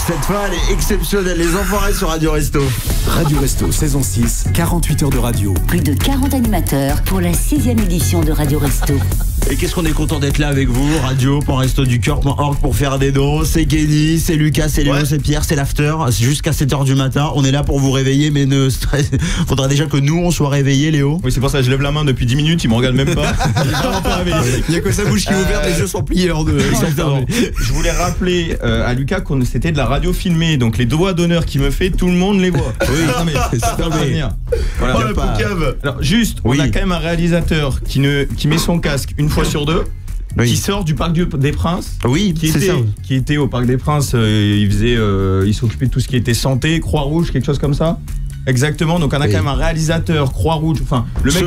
Cette fin, elle est exceptionnelle. Les Enfoirés sur Radio Resto. Radio Resto, saison 6, 48 heures de radio. Plus de 40 animateurs pour la 6e édition de Radio Resto. Et qu'est-ce qu'on est content d'être là avec vous, radio.restoducoeur.org pour faire des dons. C'est Kenny, c'est Lucas, c'est Léo, c'est Pierre, c'est l'after. Jusqu'à 7h du matin, on est là pour vous réveiller, mais ne stress. Faudra déjà que nous, on soit réveillés, Léo. Oui, c'est pour ça que je lève la main depuis 10 minutes, il me regarde même pas. Il y a que sa bouche qui est ouverte, les yeux sont pliés hors de... Je voulais rappeler à Lucas qu'on c'était de la radio filmée, donc les doigts d'honneur qu'il me fait, tout le monde les voit. Oui, non mais ça va venir. Voilà. Oh, la poucave. Alors juste, on a quand même un réalisateur qui met son casque une fois sur deux. Oui. Qui sort du Parc des Princes. Oui, qui était au Parc des Princes. Il s'occupait de tout ce qui était santé, Croix-Rouge, quelque chose comme ça. Exactement. Donc on a quand même un réalisateur, Croix-Rouge. Enfin, le mec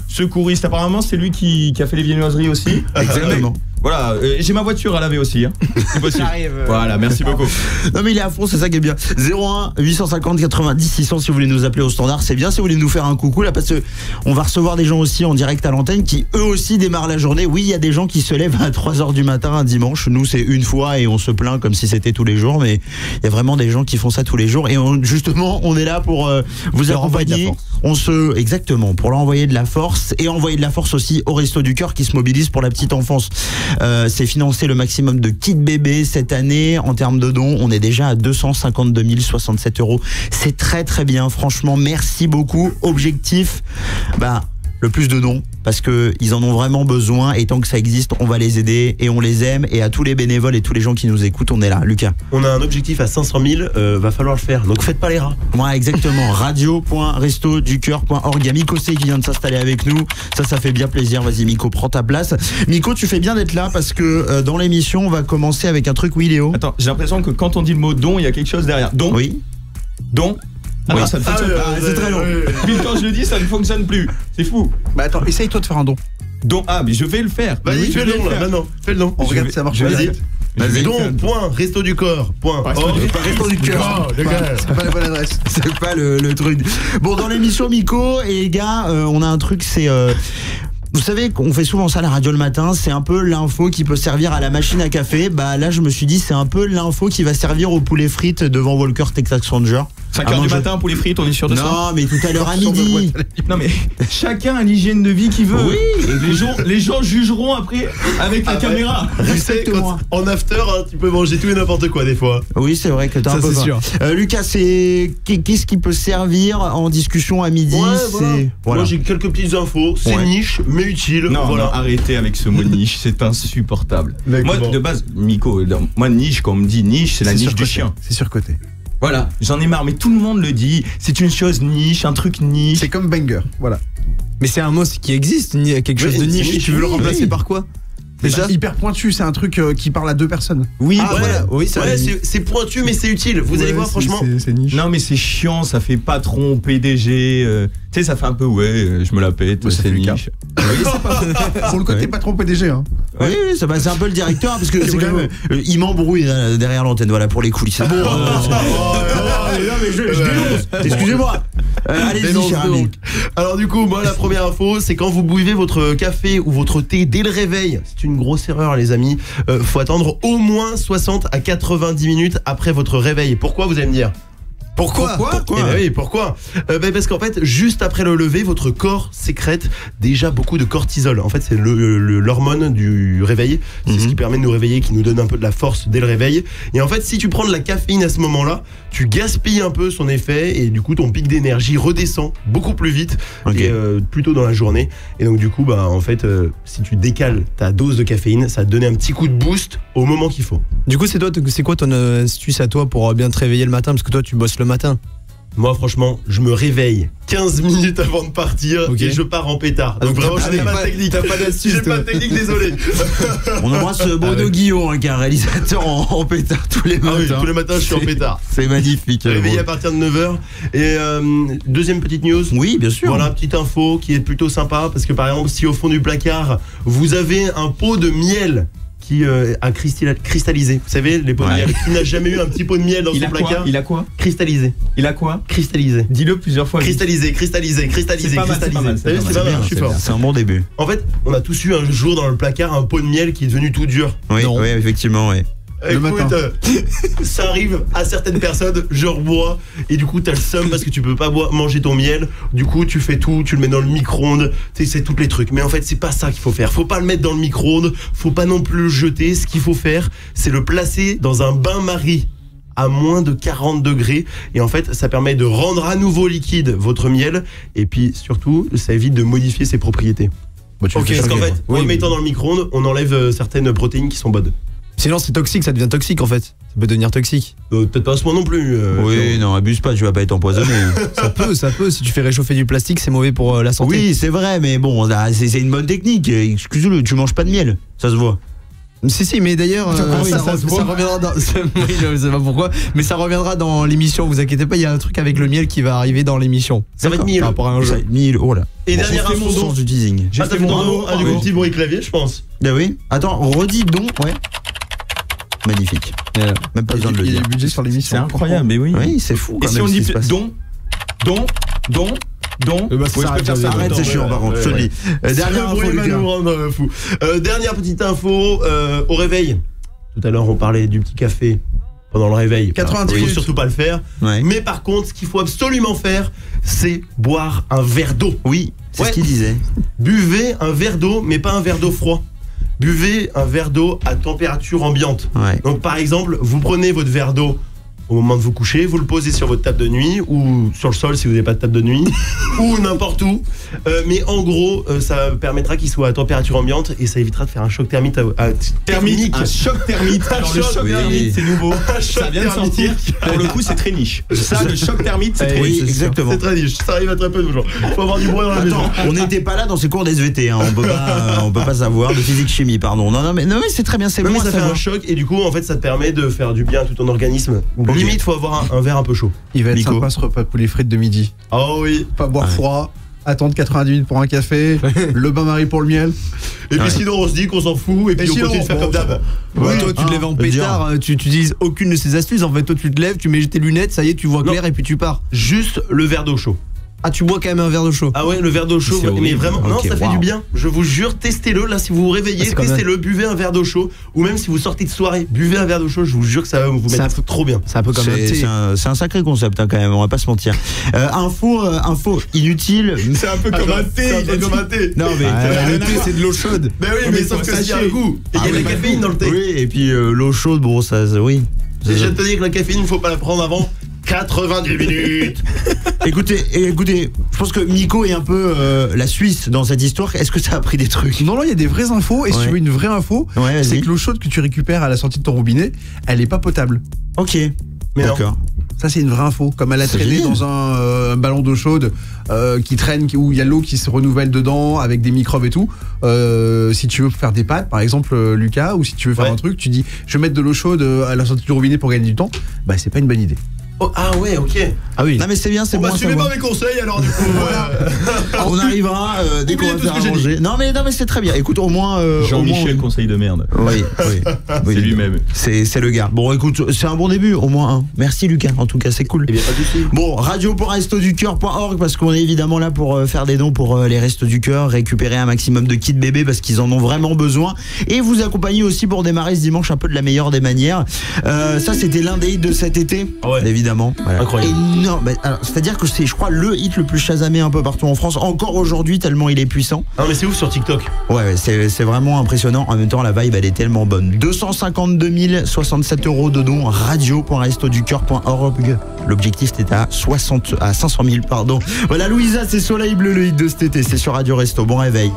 secouriste. Apparemment, c'est lui qui a fait les viennoiseries aussi. Exactement. Voilà, j'ai ma voiture à laver aussi. Hein. C'est possible. Voilà, merci beaucoup. Non mais il est à fond, c'est ça qui est bien. 01 850 90 600 si vous voulez nous appeler au standard, c'est bien. Si vous voulez nous faire un coucou là, parce que on va recevoir des gens aussi en direct à l'antenne qui eux aussi démarrent la journée. Oui, il y a des gens qui se lèvent à 3h du matin un dimanche. Nous c'est une fois et on se plaint comme si c'était tous les jours, mais il y a vraiment des gens qui font ça tous les jours et justement on est là pour vous accompagner. Exactement, pour leur envoyer de la force et envoyer de la force aussi au Resto du Cœur qui se mobilise pour la petite enfance. C'est financer le maximum de kits bébés cette année. En termes de dons, on est déjà à 252 067 €. C'est très très bien, franchement, merci beaucoup. Objectif, le plus de dons, parce qu'ils en ont vraiment besoin et tant que ça existe, on va les aider et on les aime. Et à tous les bénévoles et tous les gens qui nous écoutent, on est là. Lucas, on a un objectif à 500 000, va falloir le faire, donc faites pas les rats. Ouais, exactement. radio.restoducoeur.org. Il y a Miko C qui vient de s'installer avec nous, ça fait bien plaisir. Vas-y Miko, prends ta place. Miko, tu fais bien d'être là parce que dans l'émission on va commencer avec un truc. Oui Léo. Attends, j'ai l'impression que quand on dit le mot don, il y a quelque chose derrière. Don. Oui. Don. Oui. Ça ne fonctionne pas. C'est très long. Puis quand je le dis, ça ne fonctionne plus. C'est fou. Attends, essaye-toi de faire un don. Don. Mais je vais le faire. Vas-y, fais le don là, maintenant. Fais le don. On regarde si ça marche. Vas-y. Don.restoducoeur.org. Resto du Cœur. C'est pas la bonne adresse. C'est pas le truc. Bon, dans l'émission Miko et les gars, on a un truc, c'est... Vous savez qu'on fait souvent ça à la radio le matin, c'est un peu l'info qui peut servir à la machine à café. Là je me suis dit c'est un peu l'info qui va servir au poulet frites devant Walker Texas Ranger. 5h du matin, poulet frites, on est sûr de ça? Non mais tout à l'heure à midi. Non mais chacun a l'hygiène de vie qu'il veut. Oui. Les gens jugeront après avec la caméra. Tu sais, en after, tu peux manger tout et n'importe quoi des fois. Oui c'est vrai que t'as un peu sûr. Lucas, qu'est-ce qui peut servir en discussion à midi? Voilà. Moi j'ai quelques petites infos, c'est niche mais utile. Non, arrêtez avec ce mot niche, c'est insupportable. Moi de base, Miko, moi niche, quand on me dit niche, c'est la niche du chien. C'est surcoté. Voilà, j'en ai marre, mais tout le monde le dit, c'est une chose niche, un truc niche. C'est comme banger, voilà. Mais c'est un mot qui existe, quelque chose de niche. Tu veux le remplacer par quoi? Déjà hyper pointu, c'est un truc qui parle à deux personnes. Oui, voilà. Oui, c'est pointu mais c'est utile. Vous allez voir franchement. C'est niche. Non mais c'est chiant, ça fait patron, PDG. Tu sais, ça fait un peu je me la pète, c'est niche. Pour le côté patron PDG. Hein. Oui, c'est un peu le directeur parce que c'est quand même il m'embrouille derrière l'antenne. Voilà pour les coulisses. Bon, non mais je dénonce. Excusez-moi. Allez-y, cher ami. Alors du coup, moi la première info, c'est quand vous buvez votre café ou votre thé dès le réveil. C'est une grosse erreur les amis. Faut attendre au moins 60 à 90 minutes après votre réveil. Pourquoi, vous allez me dire? Pourquoi oui, pourquoi parce qu'en fait, juste après le lever, votre corps sécrète déjà beaucoup de cortisol. En fait, c'est l'hormone du réveil. C'est ce qui permet de nous réveiller, qui nous donne un peu de la force dès le réveil. Et en fait, si tu prends de la caféine à ce moment-là, tu gaspilles un peu son effet et du coup, ton pic d'énergie redescend beaucoup plus vite et plus tôt dans la journée. Et donc du coup, en fait, si tu décales ta dose de caféine, ça va te donner un petit coup de boost au moment qu'il faut. Du coup, c'est quoi ton astuce à toi pour bien te réveiller le matin? Parce que toi, tu bosses le matin. Moi franchement, je me réveille 15 minutes avant de partir et je pars en pétard. Donc vraiment, je n'ai pas de technique. T'as pas d'astuce. J'ai pas de technique, désolé. On embrasse Bruno Guillon, qui est un réalisateur en pétard tous les matins. Oui, tous les matins, je suis en pétard. C'est magnifique. Réveillé à partir de 9h. Et deuxième petite news. Oui, bien sûr. Voilà, petite info qui est plutôt sympa parce que par exemple, si au fond du placard, vous avez un pot de miel qui a cristallisé. Vous savez, les pots de miel. Qui n'a jamais eu un petit pot de miel dans son placard? Il a quoi? Cristallisé. Il a quoi? Cristallisé. Dis-le plusieurs fois. Cristallisé. C'est pas mal. Je suis fort. C'est un bon début. En fait, on a tous eu un jour dans le placard un pot de miel qui est devenu tout dur. Oui, effectivement, oui. Le matin. Ça arrive à certaines personnes, genre moi, et du coup t'as le seum parce que tu peux pas manger ton miel. Du coup tu fais tout, tu le mets dans le micro-ondes, tu sais, c'est tous les trucs. Mais en fait c'est pas ça qu'il faut faire. Faut pas le mettre dans le micro-ondes, faut pas non plus le jeter. Ce qu'il faut faire, c'est le placer dans un bain-marie à moins de 40 degrés, et en fait ça permet de rendre à nouveau liquide votre miel, et puis surtout ça évite de modifier ses propriétés. Bah, tu le Ok, fais parce qu'en chauffer, fait, quoi. en le mettant dans le micro-ondes, on enlève certaines protéines qui sont bonnes. Sinon, c'est toxique, ça devient toxique en fait. Ça peut devenir toxique. Peut-être pas à ce point non plus. Oui, non, abuse pas, tu vas pas être empoisonné. Ça peut. Si tu fais réchauffer du plastique, c'est mauvais pour la santé. Oui, c'est vrai, mais bon, là, c'est une bonne technique. Excuse-le, tu manges pas de miel, ça se voit. Si, mais d'ailleurs, ça reviendra dans. Oui, je sais pas pourquoi, mais ça reviendra dans l'émission. Vous inquiétez pas, il y a un truc avec le miel qui va arriver dans l'émission. Ça va être miel. Par rapport à un jeu. Miel, oh là. Et Bon, dernière j'ai fait info mon sens du teasing. Ah, t'as fait ton mot, du coup, petit bruit clavier, je pense. Ah oui. Attends, redis donc, ouais. Magnifique. Même pas besoin de le Il y a dire. du budget sur C'est l'émission. incroyable, mais oui. Oui, c'est fou. Et quand si même, on ce dit qui se passe. don. bah, ça Oui, je s'arrête peux faire ça. Arrête, c'est chiant par contre, je te le dis. Dernière info, bruit va Lucas. nous rendre fou. Dernière petite info au réveil. Tout à l'heure, on parlait du petit café pendant le réveil. 90 Il faut minutes. surtout pas le faire. Ouais. Mais par contre, ce qu'il faut absolument faire, c'est boire un verre d'eau. Oui, c'est Ouais. ce qu'il disait. Buvez un verre d'eau, mais pas un verre d'eau froid. Buvez un verre d'eau à température ambiante. Ouais. Donc par exemple, vous prenez votre verre d'eau au moment de vous coucher, vous le posez sur votre table de nuit ou sur le sol si vous n'avez pas de table de nuit ou n'importe où. Mais en gros, ça permettra qu'il soit à température ambiante et ça évitera de faire un choc thermique. Thermique. Un choc thermique. Alors, le choc oui. thermique, c'est nouveau. Ça vient de sortir. Pour le coup, c'est très niche. Ça, le choc thermique, c'est très Oui, niche. exactement. C'est très niche, ça arrive à très peu de gens. Faut avoir du bruit dans la maison. Attends, on n'était pas là dans ces cours d'SVT, hein. On peut pas savoir, de physique chimie, pardon. Non, mais c'est très bien, c'est Non, bon mais à ça fait un savoir. choc et du coup en fait ça te permet de faire du bien à tout ton organisme. Limite faut avoir un verre un peu chaud. Il va être Nico. sympa ce repas poulet frites de midi. Oh oui. Pas boire Ouais. froid, attendre 90 minutes pour un café, le bain-marie pour le miel. Et puis Ouais. sinon on se dit qu'on s'en fout et puis on sinon, continue de faire bon, comme d'hab. Oui, Ouais. toi tu te lèves en Ah, pétard, tu utilises aucune de ces astuces. En fait, toi tu te lèves, tu mets tes lunettes, ça y est, tu vois Non. clair et puis tu pars. Juste le verre d'eau chaud. Ah, tu bois quand même un verre de chaud. Ah ouais, le verre d'eau chaud, C'est mais horrible. vraiment, non, Ok, ça fait waouh. du bien. Je vous jure, testez-le. Là, si vous vous réveillez, Ah, c'est quand testez-le, buvez un verre d'eau chaud. Ou même si vous sortez de soirée, buvez un verre d'eau chaud. Je vous jure que ça va vous C'est un mettre peu- trop bien. C'est un peu comme un thé. C'est un sacré concept hein, quand même, on va pas se mentir. Info inutile. C'est un peu comme un thé. C'est un peu comme un thé. Non mais Le thé, c'est de l'eau chaude. Mais oui, mais sauf que s'il y a un goût. Et il y a Ah de oui, la caféine dans le thé. oui, et puis l'eau chaude, bon oui. Et je te dis que la caféine, faut pas la prendre avant 90 minutes. Écoutez, je pense que Miko est un peu la Suisse dans cette histoire. Est-ce que ça a pris des trucs? Non, il y a des vraies infos. Et si Ouais. tu veux une vraie info, Ouais, vas-y. c'est que l'eau chaude que tu récupères à la sortie de ton robinet, elle est pas potable. Ok. Mais non. D'accord. Ça, c'est une vraie info. Comme elle a C'est traîné génial. dans un ballon d'eau chaude qui traîne, où il y a l'eau qui se renouvelle dedans avec des microbes et tout. Si tu veux faire des pâtes, par exemple, Lucas, ou si tu veux faire Ouais. un truc, tu dis je vais mettre de l'eau chaude à la sortie du robinet pour gagner du temps. Bah, c'est pas une bonne idée. Oh, ah ouais, ok. Ah oui. Non mais c'est bien, c'est Bon, bon bah, à suivez savoir. pas mes conseils alors du coup. On arrivera dès qu'on Oubliez va tout ce faire que j'ai à manger. Non mais c'est très bien. Écoute, au moins Jean-Michel, conseil de merde. Oui. C'est lui-même. C'est le gars. Bon, écoute, c'est un bon début, au moins un. Merci Lucas, en tout cas, c'est cool. Eh bien, pas de soucis. Bon, radio.restoducœur.org parce qu'on est évidemment là pour faire des dons pour les Restos du Cœur, récupérer un maximum de kits bébés parce qu'ils en ont vraiment besoin et vous accompagner aussi pour démarrer ce dimanche un peu de la meilleure des manières. Ça, c'était l'un des hits de cet été, Ouais. évidemment. Voilà. Incroyable. Non, c'est-à-dire que c'est, je crois, le hit le plus chasamé un peu partout en France, encore aujourd'hui, tellement il est puissant. Non mais c'est ouf sur TikTok. Ouais, c'est vraiment impressionnant. En même temps, la vibe, elle est tellement bonne. 252 067 € de dons, radio.restoducœur.org. L'objectif était à 500 000, pardon. Voilà, Louisa, c'est Soleil Bleu, le hit de cet été. C'est sur Radio Resto. Bon réveil.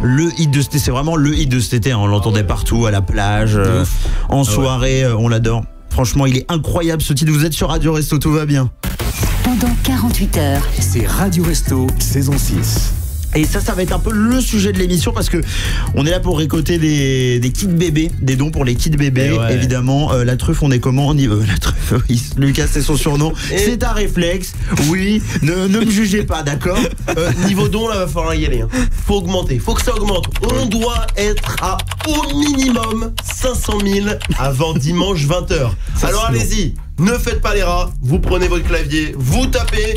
le hit de cet été, c'est vraiment le hit de cet été, hein. On l'entendait partout, à la plage, en soirée, on l'adore. Franchement, il est incroyable ce titre. Vous êtes sur Radio Resto, tout va bien. Pendant 48 heures, C'est Radio Resto, saison 6. Et ça va être un peu le sujet de l'émission parce que on est là pour récolter des kits bébés, des dons pour les kits bébés. Ouais. Évidemment, la truffe, on est comment on y veut. La truffe, oui, Lucas, c'est son surnom. C'est un réflexe. Oui, ne me jugez pas, d'accord. Niveau don, là, va falloir y aller. Faut augmenter, faut que ça augmente. On doit être à au minimum 500 000 avant dimanche 20h. Alors allez-y, ne faites pas les rats. Vous prenez votre clavier, vous tapez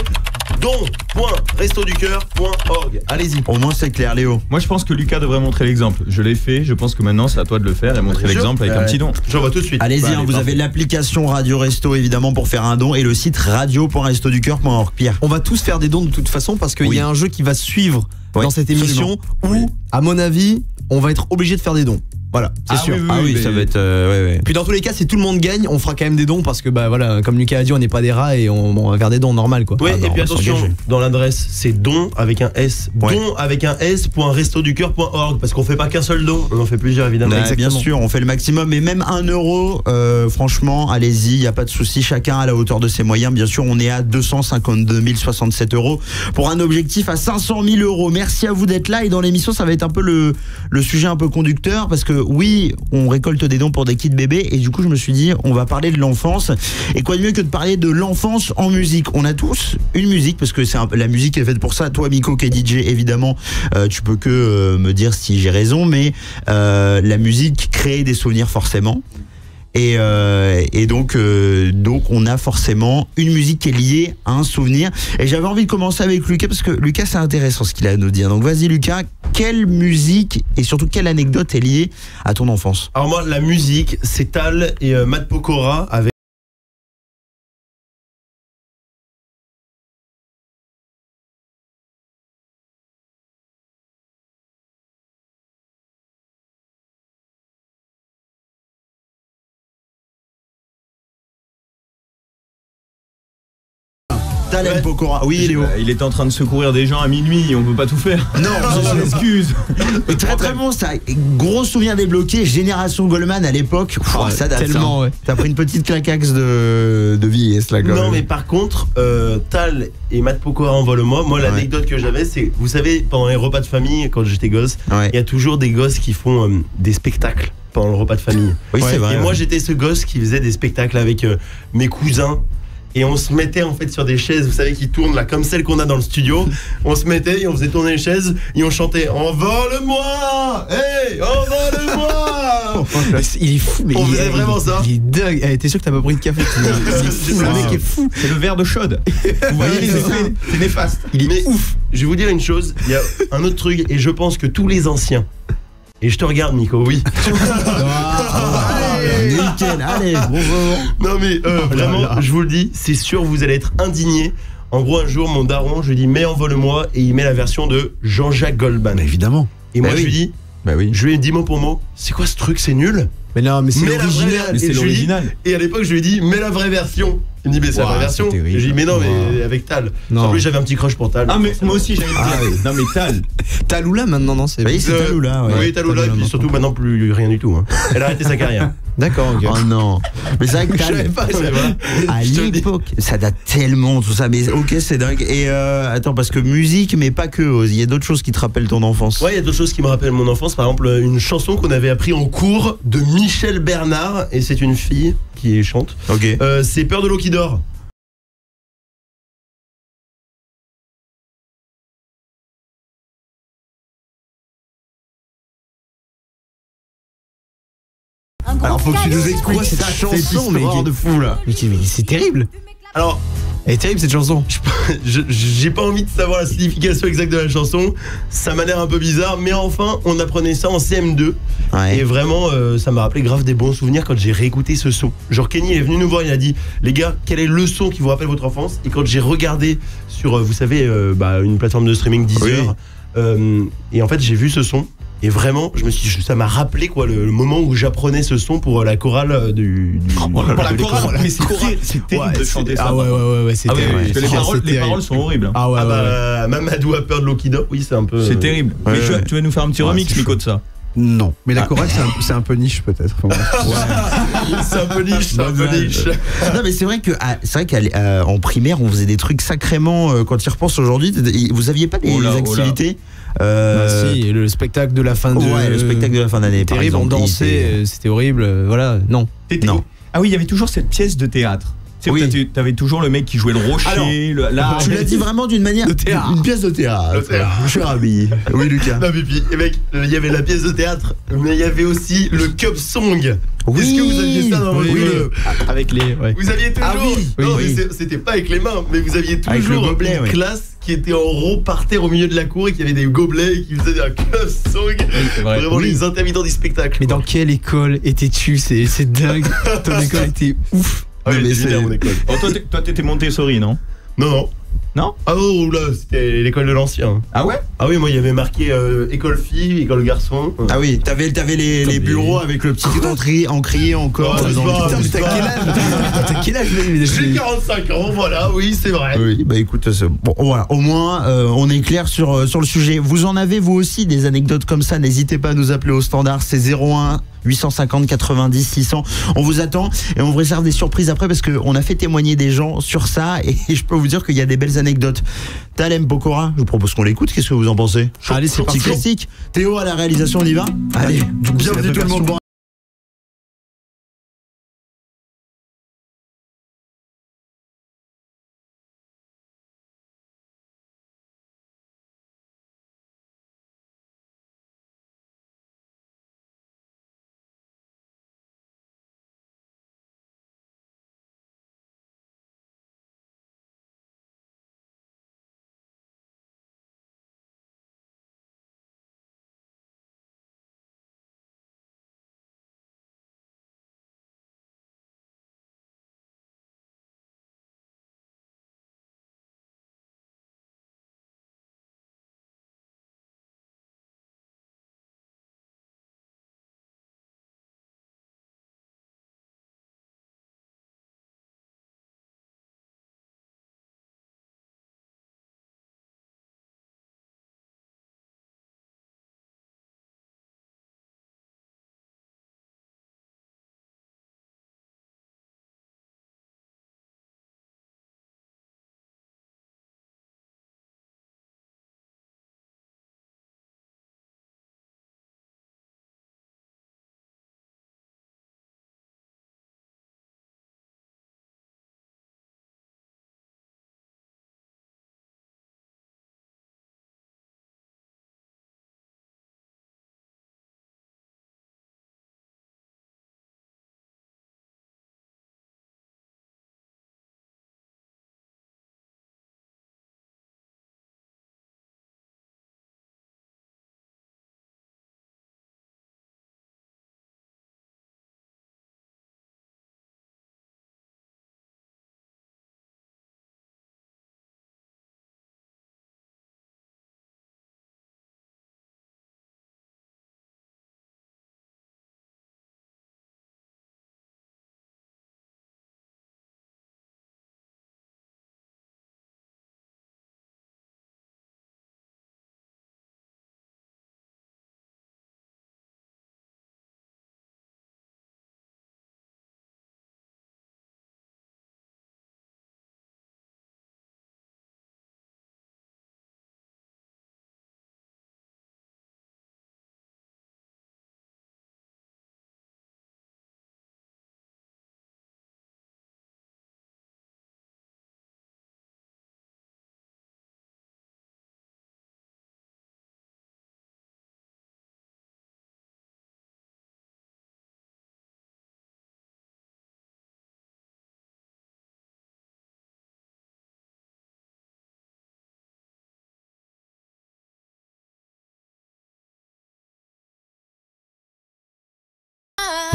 don.restoducoeur.org. Allez-y. Au moins, c'est clair, Léo. Moi, je pense que Lucas devrait montrer l'exemple. Je l'ai fait. Je pense que maintenant, c'est à toi de le faire et montrer l'exemple avec un petit don. J'envoie tout de suite. Allez-y, Bah, vous parfait. avez l'application Radio Resto évidemment pour faire un don et le site radio.restoducoeur.org. Pierre. On va tous faire des dons de toute façon parce qu'il y a un jeu qui va suivre dans cette émission où, à mon avis, on va être obligé de faire des dons. Voilà, c'est sûr. Ça va être. Ouais. Puis dans tous les cas, si tout le monde gagne, on fera quand même des dons parce que bah voilà, comme Lucas a dit, on n'est pas des rats et on va faire des dons normal quoi. Ouais, Ah bah, et puis on va attention, s'engager. dans l'adresse, c'est don avec un S. Ouais. Don avec un S.restoducoeur.org. Parce qu'on fait pas qu'un seul don, on en fait plusieurs évidemment. Ouais, bien sûr, on fait le maximum, et même 1 euro, franchement, allez-y, il n'y a pas de souci, chacun à la hauteur de ses moyens. Bien sûr, on est à 252 067 euros pour un objectif à 500 000 euros. Merci à vous d'être là, et dans l'émission, ça va être un peu le sujet un peu conducteur, parce que oui, on récolte des dons pour des kits bébés, et du coup, je me suis dit, on va parler de l'enfance, et quoi de mieux que de parler de l'enfance en musique. On a tous une musique, parce que la musique est faite pour ça. Toi, Miko, qui est DJ, évidemment, tu peux que me dire si j'ai raison, mais la musique crée des souvenirs forcément. Et donc on a forcément une musique qui est liée à un souvenir. Et j'avais envie de commencer avec Lucas parce que Lucas, c'est intéressant ce qu'il a à nous dire. Donc vas-y Lucas, quelle musique et surtout quelle anecdote est liée à ton enfance? Alors moi, la musique, c'est Tal et Matt Pokora avec Talem Pokora. Oui Léo. Il était en train de secourir des gens à minuit. On peut pas tout faire. Non, je m'excuse. Très très bon ça. Gros souvenir débloqué. Génération Goldman à l'époque. Ça date. Tellement, ça. ouais. T'as pris une petite claquaxe de vieillesse là. Quand Non même. mais par contre, Tal et Matt Pokora envole-moi. Moi, l'anecdote que j'avais, c'est, vous savez, pendant les repas de famille, quand j'étais gosse, Ouais. il y a toujours des gosses qui font des spectacles pendant le repas de famille. Oui, c'est vrai. Et moi, ouais. j'étais ce gosse qui faisait des spectacles avec mes cousins. Et on se mettait en fait sur des chaises, vous savez, qui tournent là, comme celles qu'on a dans le studio. On se mettait et on faisait tourner les chaises et on chantait Envole-moi, hey, envole-moi. Il est fou, mais On faisait vraiment ça. Il est dingue. Eh, t'es sûr que t'as pas pris de café? Le mec est fou. C'est le verre de chaude. Vous voyez les effets? C'est néfaste. Il est Mais ouf. je vais vous dire une chose, il y a un autre truc et je pense que tous les anciens, et je te regarde Nico, oui. Nickel. Allez, bonjour. Non mais vraiment, je vous le dis, c'est sûr vous allez être indignés. En gros, un jour, mon daron, je lui dis mets Envole-moi et il met la version de Jean-Jacques Goldman. Évidemment. Et moi Bah je oui. lui dis, Bah oui. je lui ai dit mot pour mot, c'est quoi ce truc, c'est nul. Mais non, mais c'est Mets la vraie l'original. version. Mais c'est Et je lui dis- l'original. Et à l'époque, je lui ai dit mets la vraie version. Il me dit mais c'est la vraie Ouah, version. c'est Et terrible. je lui dis mais non, mais Ouah. avec Tal. Non. En plus, j'avais un petit crush pour Tal. Ah mais moi aussi j'allais le dire. Non mais Tal. Taloula maintenant, non? C'est Oui, c'est Taloula. Ouais. Oui, Taloula, et puis Taloula, surtout maintenant plus rien du tout. Hein. Elle a arrêté sa carrière. D'accord, ok. Oh non. Mais c'est vrai que Je savais pas, c'est vrai. à Je te le dis. l'époque, ça date tellement tout ça. Mais ok, c'est dingue. Et attends, parce que musique, mais pas que. Il y a d'autres choses qui te rappellent ton enfance. Ouais, il y a d'autres choses qui me rappellent mon enfance. Par exemple, une chanson qu'on avait appris en cours de Michel Bernard, et c'est une fille qui chante. Ok. C'est Peur de l'eau qui dort. Alors faut que tu nous expliques Quoi, cette cette chanson, mais histoire de fou là. Mais c'est terrible. Alors, Elle est terrible cette chanson. j'ai pas envie de savoir la signification exacte de la chanson. Ça m'a l'air un peu bizarre, mais enfin, on apprenait ça en CM2. Ouais. Et vraiment, ça m'a rappelé grave des bons souvenirs quand j'ai réécouté ce son. Genre, Kenny est venu nous voir, il a dit les gars, quel est le son qui vous rappelle votre enfance? Et quand j'ai regardé sur, vous savez, une plateforme de streaming Deezer, et en fait, j'ai vu ce son. Et vraiment, ça m'a rappelé quoi le moment où j'apprenais ce son pour la chorale pour la chorale, mais c'est terrible de chanter ça. Ah ouais, c'est terrible. Parce que les paroles sont horribles. Ah ouais, Mamadou a peur de l'Okidop, oui, c'est un peu. C'est terrible. Mais tu vas nous faire un petit remix, Nico, de ça? Non, mais la chorale c'est un peu niche peut-être. C'est un peu niche, Non mais c'est vrai qu'en primaire on faisait des trucs sacrément quand tu y repenses aujourd'hui. Vous aviez pas des activités si, le spectacle de la fin de le spectacle de la fin d'année. Terrible, on dansait, c'était horrible. Voilà, non. Ah oui, il y avait toujours cette pièce de théâtre. Oui. T'avais toujours le mec qui jouait le rocher. Alors, tu l'as dit vraiment d'une manière. Une pièce de théâtre. Je suis ravi. Oui, Lucas. Non, mais puis, mec, il y avait la pièce de théâtre, mais il y avait aussi le cup song. Oui. Est-ce que vous aviez ça dans votre avec les. Ouais. Vous aviez toujours. Non, mais c'était pas avec les mains, mais vous aviez toujours une classe qui était en rond par terre au milieu de la cour et qui avait des gobelets et qui faisait un cup song. Vraiment les intermittents du spectacle. Mais dans quelle école étais-tu? C'est dingue. Ton école était ouf. Ah oui, mais c'est mon école. Toi, t'étais Montessori, non? Non. Non? Ah oh là, c'était l'école de l'ancien. Ah ouais? Ah oui, moi il y avait marqué école fille, école garçon. Ah oui, t'avais les bureaux avec le petit en crié encore. Putain, mais t'as quel âge? J'ai 45 ans, voilà, oui, c'est vrai. Oui, bah écoute, bon, voilà, au moins on est clair sur le sujet. Vous en avez vous aussi des anecdotes comme ça? N'hésitez pas à nous appeler au standard, c'est 01 850 90 600. On vous attend et on vous réserve des surprises après parce qu'on a fait témoigner des gens sur ça et je peux vous dire qu'il y a des belles anecdotes. Talem Pokora, je vous propose qu'on l'écoute. Qu'est-ce que vous en pensez? Allez, c'est parti. Classique. Théo à la réalisation, on y va? Allez, bienvenue tout le monde.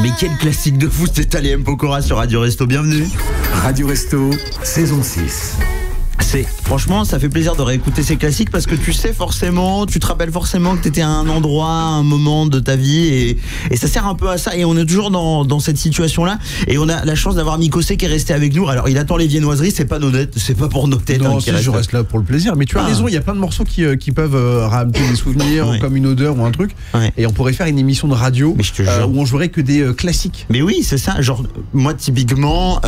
Mais quel classique de fou, c'était Talem Pokora sur Radio Resto, bienvenue. Radio Resto, saison 6. Franchement, ça fait plaisir de réécouter ces classiques parce que tu sais forcément, tu te rappelles forcément que t'étais à un endroit, à un moment de ta vie et ça sert un peu à ça. Et on est toujours dans cette situation-là. Et on a la chance d'avoir Mikosé qui est resté avec nous. Alors, il attend les viennoiseries, c'est pas pour nos têtes. Non, si je reste là pour le plaisir. Mais tu as raison, il y a plein de morceaux qui peuvent ramener des souvenirs, comme une odeur ou un truc. Ouais. Et on pourrait faire une émission de radio où on jouerait que des classiques. Mais oui, c'est ça. Genre, moi, typiquement,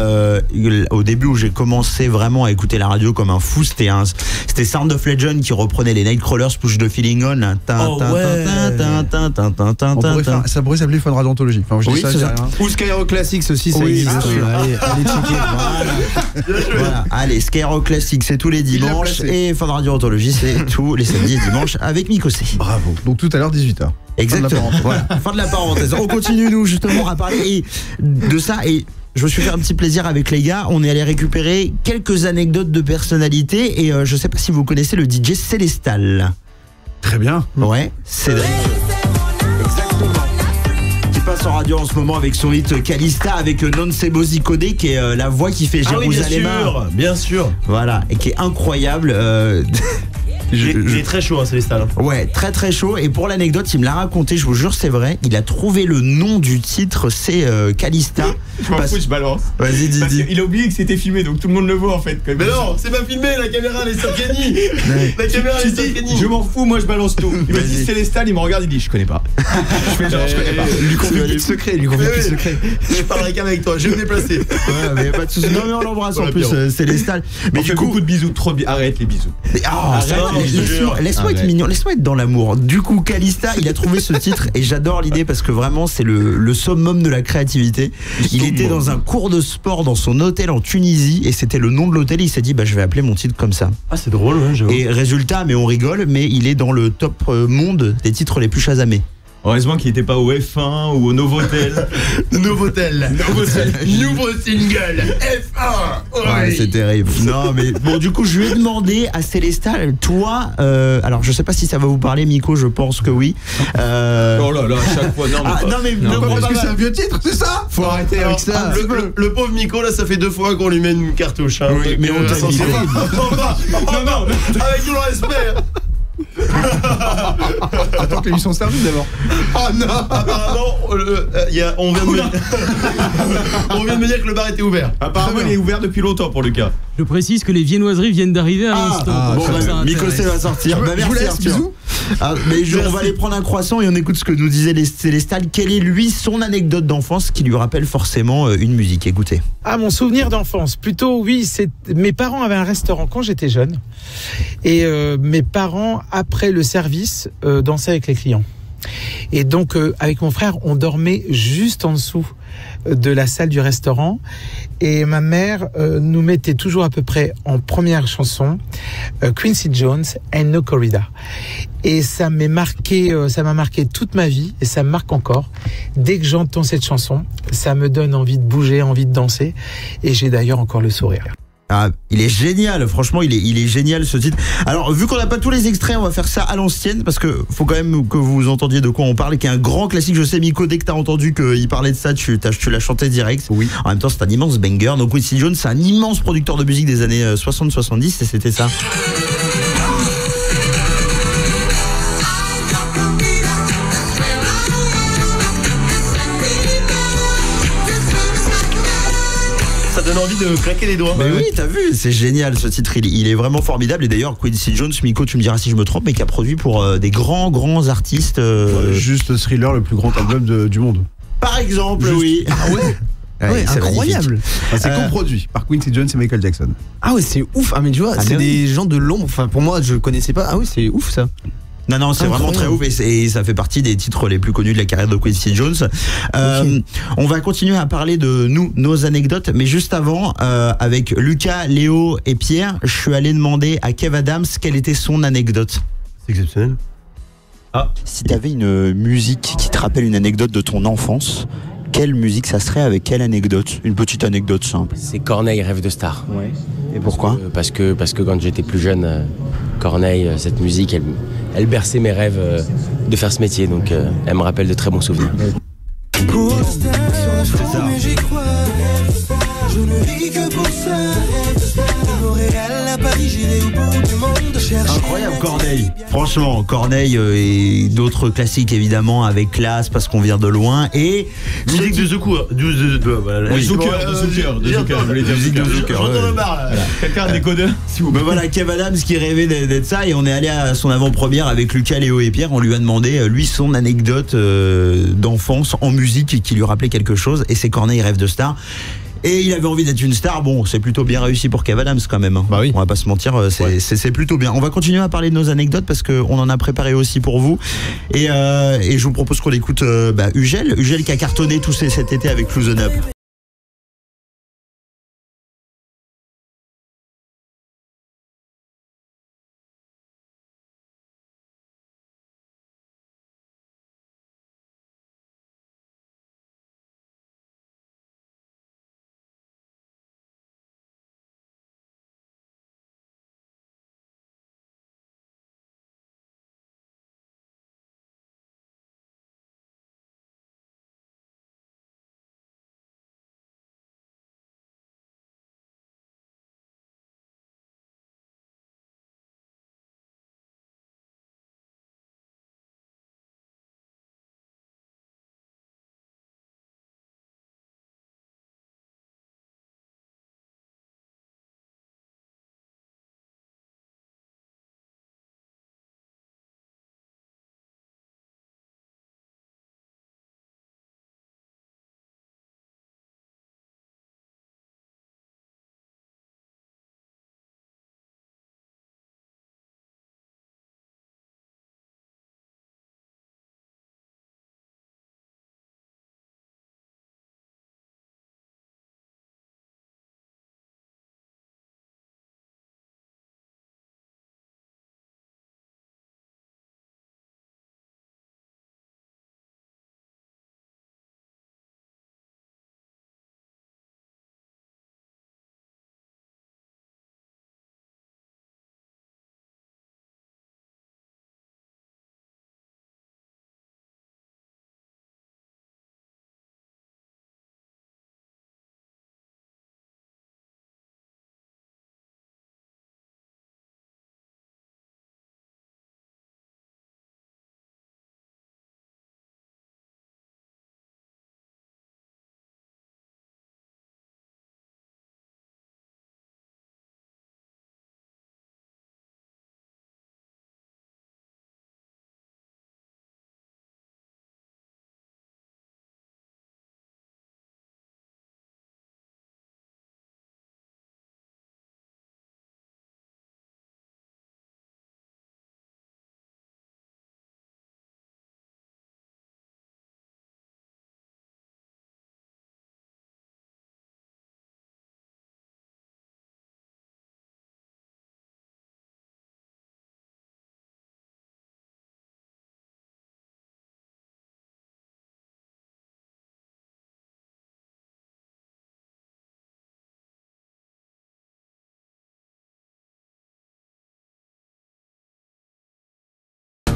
au début où j'ai commencé vraiment à écouter la radio comme un fou, c'était Sound of Legend qui reprenait les Nightcrawlers, Push the Feeling On. Ça pourrait s'appeler Fun Radio Anthologie. Enfin, je dis ça, rien. Ou Skyrock Classics aussi, ça existe. Allez, checker. Voilà. Allez, Skyrock Classics, c'est tous les dimanches. Et Fun Radio Anthologie, c'est tous les samedis et dimanches avec Mikosé. Bravo. Donc tout à l'heure, 18h. Exactement. Voilà. Fin de la parenthèse. On continue, nous, justement, à parler de ça. Et je me suis fait un petit plaisir avec les gars. On est allé récupérer quelques anecdotes de personnalités. Et je sais pas si vous connaissez le DJ Célestal. Très bien. Ouais, Cédric. Exactement. Qui passe en radio en ce moment avec son hit Calista avec Nonsebo Zikode qui est la voix qui fait Jérusalem. Bien sûr. Voilà, et qui est incroyable. Il est très chaud, hein, Célestal. Ouais, très très chaud. Et pour l'anecdote, il me l'a raconté, je vous jure, c'est vrai. Il a trouvé le nom du titre, c'est Calista. Je m'en fous, je balance. Vas-y, dis. Il a oublié que c'était filmé, donc tout le monde le voit en fait. Mais non, c'est pas filmé, la caméra elle est sur Kenny. La caméra elle est sur Kenny. Je m'en fous, moi je balance tout. Il m'a dit Célestal, il me regarde, il dit je connais pas. Je fais genre je connais pas. Lui confie plus de secret, Je parlerai qu'avec toi, je vais me déplacer. Ouais, mais pas de soucis. Non mais on l'embrasse en plus, Célestal. Mais du coup, beaucoup de bisous, trop bien. Arrête les bisous. Laisse-moi être mignon, laisse-moi être dans l'amour. Du coup, Calista, il a trouvé ce titre et j'adore l'idée parce que vraiment c'est le summum de la créativité. Il était dans un cours de sport dans son hôtel en Tunisie et c'était le nom de l'hôtel. Il s'est dit je vais appeler mon titre comme ça. Ah, c'est drôle, ouais, j'avoue. Et résultat, mais on rigole, mais il est dans le top monde des titres les plus chasamés. Heureusement qu'il n'était pas au F1 ou au Novotel. Novotel. Nouveau single F1. Ouais, c'est terrible. Non, mais bon, du coup, je lui ai demandé à Célestal, toi, alors je sais pas si ça va vous parler, Miko, je pense que oui. Oh là là, à chaque fois, parce que c'est un vieux titre, c'est ça? Faut arrêter avec ça. Le pauvre Miko, là, ça fait 2 fois qu'on lui met une cartouche. Hein, oui, mais on t'a dit. Non, avec tout le respect. Attends que l'émission se termine d'abord. Oh non. Apparemment, on vient de me dire que le bar était ouvert. Apparemment, il est ouvert depuis longtemps pour le cas. Je précise que les viennoiseries viennent d'arriver à l'instant. Bon, Mikosé va sortir. Je vous laisse, bisous. On va aller prendre un croissant et on écoute ce que nous disait Célestal. Quelle est lui son anecdote d'enfance qui lui rappelle forcément une musique? Écoutez. Ah, mon souvenir d'enfance, plutôt oui, mes parents avaient un restaurant quand j'étais jeune et mes parents après le service dansaient avec les clients. Et donc avec mon frère, on dormait juste en dessous de la salle du restaurant et ma mère nous mettait toujours à peu près en première chanson Quincy Jones and No Corrida. Et ça m'a marqué toute ma vie et ça me marque encore. Dès que j'entends cette chanson, ça me donne envie de bouger, envie de danser et j'ai d'ailleurs encore le sourire. Ah, il est génial, franchement il est génial ce titre. Alors vu qu'on n'a pas tous les extraits, on va faire ça à l'ancienne parce que faut quand même que vous entendiez de quoi on parle, qui est un grand classique. Je sais Miko, dès que t'as entendu qu'il parlait de ça, tu l'as chanté direct. Oui. En même temps c'est un immense banger. Donc Quincy Jones, c'est un immense producteur de musique des années 60-70 et c'était ça. Ça donne envie de claquer les doigts. Mais oui, t'as vu, c'est génial ce titre, il est vraiment formidable. Et d'ailleurs, Quincy Jones, Miko, tu me diras si je me trompe, mais qui a produit pour des grands artistes. Juste Thriller, le plus grand album du monde. Par exemple, oui. Ah ouais. Ouais, incroyable. C'est coproduit par Quincy Jones et Michael Jackson. Ah ouais, c'est ouf. Ah mais tu vois, c'est des gens de l'ombre. Enfin, pour moi, je connaissais pas. Ah oui, c'est ouf ça. Non, c'est vraiment très ouf et ça fait partie des titres les plus connus de la carrière de Quincy Jones. Okay. On va continuer à parler de nos anecdotes, mais juste avant, avec Lucas, Léo et Pierre, je suis allé demander à Kev Adams quelle était son anecdote. C'est exceptionnel. Ah. Si t'avais une musique qui te rappelle une anecdote de ton enfance, quelle musique ça serait, avec quelle anecdote? Une petite anecdote simple. C'est Corneille, Rêve de Star. Ouais. Et pourquoi? Parce que quand j'étais plus jeune, Corneille, cette musique, elle berçait mes rêves de faire ce métier, donc elle me rappelle de très bons souvenirs. C'est ça. Je ne vis que pour ça. Montréal, à Paris, j'irai au bout du monde chercher. Incroyable Corneille. Franchement, Corneille et d'autres classiques évidemment avec classe parce qu'on vient de loin et musique de Zucker. Zucker, je voulais dire musique de Zucker. Quelqu'un a un décodeur si vous plaît. Voilà, Kev Adams qui rêvait d'être ça et on est allé à son avant-première avec Lucas, Léo et Pierre. On lui a demandé lui son anecdote d'enfance en musique qui lui rappelait quelque chose et c'est Corneille rêve de star. Et il avait envie d'être une star. Bon, c'est plutôt bien réussi pour Kev Adams quand même. Bah oui. On va pas se mentir, c'est plutôt bien. On va continuer à parler de nos anecdotes parce qu'on en a préparé aussi pour vous. Et je vous propose qu'on écoute Ugel qui a cartonné tout cet été avec Loosen Up.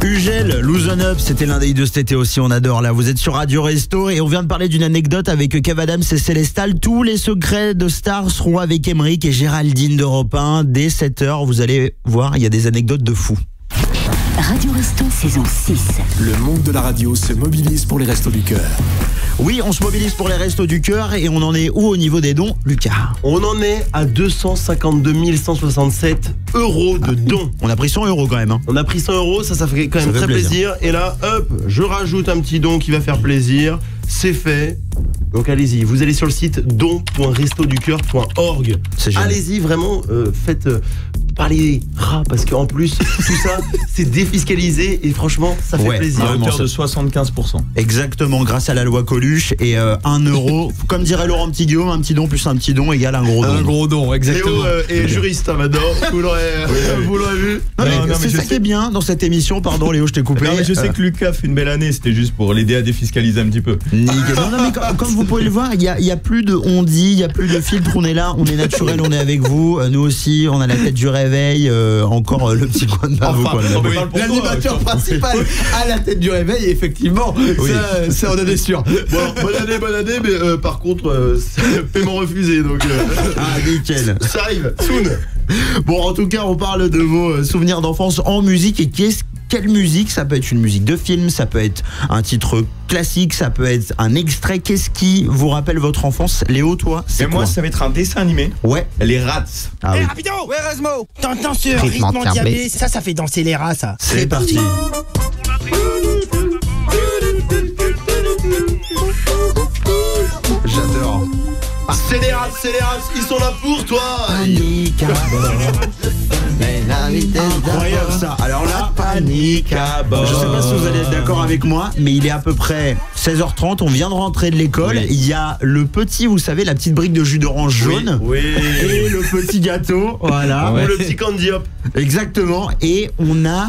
Ugel, Loosen Up, c'était l'un des de cet été aussi, on adore là. Vous êtes sur Radio Resto et on vient de parler d'une anecdote avec Kev Adams et Célestal. Tous les secrets de stars seront avec Emeric et Géraldine d'Europe 1 dès 7h. Vous allez voir, il y a des anecdotes de fous. Radio Resto saison 6. Le monde de la radio se mobilise pour les Restos du Cœur. Oui, on se mobilise pour les Restos du Cœur et on en est où au niveau des dons, Lucas? On en est à 252 167 € de dons. On a pris 100 € quand même. Hein. On a pris 100 €, ça fait quand même très plaisir. Et là, hop, je rajoute un petit don qui va faire plaisir. C'est fait. Donc allez-y, vous allez sur le site don.restoducoeur.org. Allez-y, vraiment, faites par les rats, parce qu'en plus, tout ça, c'est défiscalisé et franchement, ça fait plaisir. À hauteur de 75%. Exactement, grâce à la loi Coluche. Et 1 €, comme dirait Laurent Petit-Guillaume, un petit don plus un petit don égale un gros don. Un gros don, exactement. Léo est juriste maintenant, vous l'aurez vu. Non, mais c'est ça qui est bien dans cette émission, pardon Léo, je t'ai coupé. Non, mais je sais que Lucas fait une belle année, c'était juste pour l'aider à défiscaliser un petit peu. Non, mais comme vous pouvez le voir, il y a plus de on dit, il y a plus de filtre, on est là, on est naturel, on est avec vous. Nous aussi, on a la tête du rêve réveil, encore le petit coin de bave. L'animateur principal à la tête du réveil, effectivement, ça on en est sûr. Bon, bonne année, mais par contre, paiement refusé, donc. Ah, nickel. Ça arrive, soon. Bon, en tout cas, on parle de vos souvenirs d'enfance en musique. Et quelle musique? Ça peut être une musique de film, ça peut être un titre classique, ça peut être un extrait. Qu'est-ce qui vous rappelle votre enfance? Léo, toi, c'est quoi? Moi, ça va être un dessin animé. Ouais. Les Rats. Ah oui. Rapido! Ouais, Erasmo! T'entends ce rythme diablé? Ça fait danser les rats, ça. C'est parti. J'adore. C'est les rats, ils sont là pour toi. Incroyable ça. Alors là, panique à bord. Je sais pas si vous allez être d'accord avec moi, mais il est à peu près 16h30, on vient de rentrer de l'école. Oui. Il y a le petit, vous savez, la petite brique de jus d'orange jaune. Oui. Et le petit gâteau, voilà. Ou le petit candy hop. Exactement. Et on a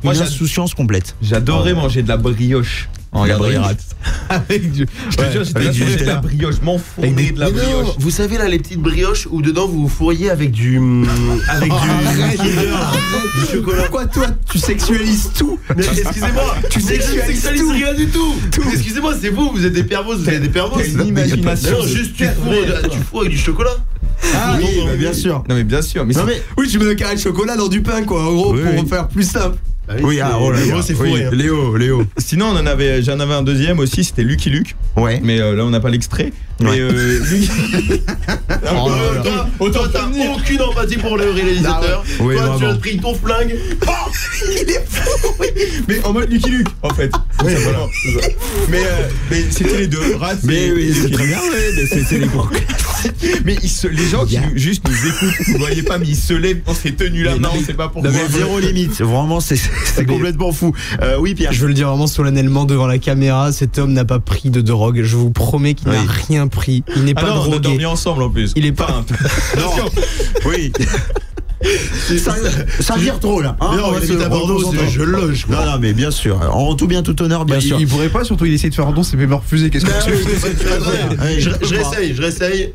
Moi, une insouciance complète. J'adorais manger de la brioche. En regardant les Rats. Avec du. Je te jure, j'étais de la brioche, je m'enfournais de la Mais non, brioche. vous savez là les petites brioches où dedans vous vous fourriez avec du chocolat. Pourquoi toi tu sexualises tout? Mais excusez-moi, Tu sexualises tout. rien du tout. Excusez-moi, c'est vous êtes des pervos, vous avez des pervos. T'as une imagination. Non, juste tu fous avec du chocolat. Ah oui, bah, bien sûr. Non mais bien sûr. Mais Non mais Oui, tu mets un carré de chocolat dans du pain, quoi. En gros, Oui, pour oui. faire plus simple. oui, ah, oh là là. c'est fou. Oui, Hein. Léo. sinon j'en avais un deuxième aussi, c'était Lucky Luke. Ouais. Mais là on n'a pas l'extrait. Ouais. Mais lui. Autant t'as aucune empathie pour le réalisateur. Oui, Toi, tu vraiment. as pris ton flingue. Mais en mode Lucky Luke en fait. Oui, voilà. Mais c'était les deux. Rats. Mais oui, c'est Lucky très Luke. bien, oui, c'est les gros. Mais les gens qui juste nous écoutent, vous voyez pas, mais ils se lèvent dans ces tenues-là. Non, c'est pas pourquoi. Non, mais zéro limite, vraiment c'est complètement fou. Oui, Pierre. Je veux le dire vraiment solennellement devant la caméra, cet homme n'a pas pris de drogue. Je vous promets qu'il n'a rien pris. Il n'est Ah pas non, on a drogué. dormi ensemble en plus. Il est pas. Attention. Oui. Ça vire trop là. Hein, Mais non, on va il se habite à Bordeaux, reconcentrer. je loge. Non, non, mais bien sûr. En tout bien, tout honneur, bien Bah, sûr. il pourrait pas, surtout il essaie de faire un don, c'est paiement refusé. Qu'est-ce que tu veux? Je réessaye.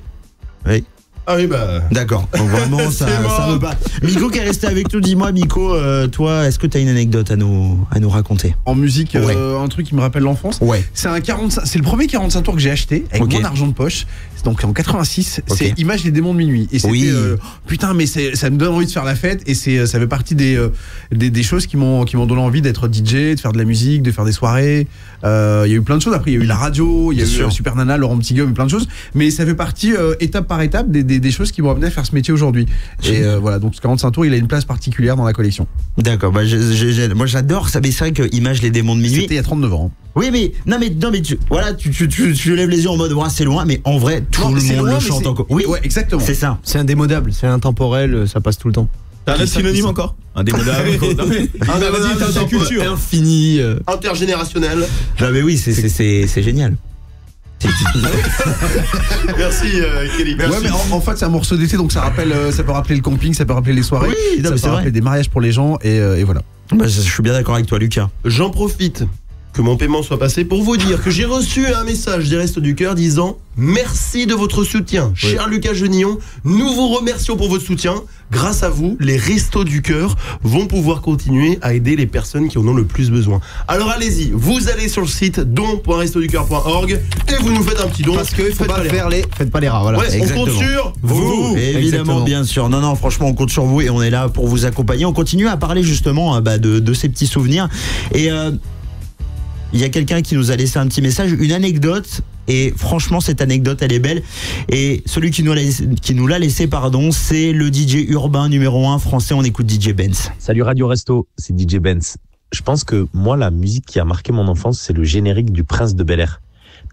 Oui. Ah oui, bah. D'accord. Donc vraiment, ça veut pas. Miko qui est resté avec nous, dis-moi, Miko, toi, est-ce que tu as une anecdote à nous raconter? En musique, Ouais. un truc qui me rappelle l'enfance. Ouais. C'est le premier 45 tours que j'ai acheté avec Ok. mon argent de poche. C'est donc en 86. Ok. C'est Image les démons de minuit. Et c'était Oui. putain, mais ça me donne envie de faire la fête. Et ça fait partie des choses qui m'ont donné envie d'être DJ, de faire de la musique, de faire des soirées. Il y a eu plein de choses. Après, il y a eu la radio, il y a Bien eu sûr. Super Nana, Laurent Petit Guillaume, plein de choses. Mais ça fait partie étape par étape des choses qui m'ont amené à faire ce métier aujourd'hui. Et voilà, donc ce 45 tours, il a une place particulière dans la collection. D'accord, bah, moi j'adore ça, mais c'est vrai que Image les démons de minuit. C'était il y a 39 ans. Oui, mais non, mais tu lèves les yeux en mode ouais, c'est loin, mais en vrai tout Non, le c'est monde loin, le mais chante c'est- encore. Oui, Ouais, exactement. c'est ça. C'est indémodable, c'est intemporel, ça passe tout le temps. T'as un autre synonyme encore? Indémodable. Non, mais vas-y, t'as ta culture. Infini. Intergénérationnel. Non, mais oui, c'est génial. Merci Kelly. Ouais, mais en fait, c'est un morceau d'été, donc ça peut rappeler le camping, ça peut rappeler les soirées, Oui, non, mais ça c'est peut vrai. rappeler des mariages pour les gens, et voilà. Bah, je suis bien d'accord avec toi, Lucas. J'en profite que mon paiement soit passé pour vous dire que j'ai reçu un message des Restos du Cœur disant merci de votre soutien. Cher Lucas Genillon, nous vous remercions pour votre soutien. Grâce à vous, les Restos du Cœur vont pouvoir continuer à aider les personnes qui en ont le plus besoin. Alors allez-y, vous allez sur le site don.restoducoeur.org et vous nous faites un petit don. Parce qu'il faut Faites pas les faites pas les rats, voilà. Ouais, on Exactement. compte sur Vous, évidemment, Exactement. bien sûr. Non, franchement, on compte sur vous et on est là pour vous accompagner. On continue à parler justement de ces petits souvenirs. Et il y a quelqu'un qui nous a laissé un petit message, une anecdote. Et franchement, cette anecdote, elle est belle. Et celui qui nous l'a laissé, c'est le DJ urbain numéro 1 français. On écoute DJ Benz. Salut Radio Resto, c'est DJ Benz. Je pense que moi, la musique qui a marqué mon enfance, c'est le générique du Prince de Bel-Air.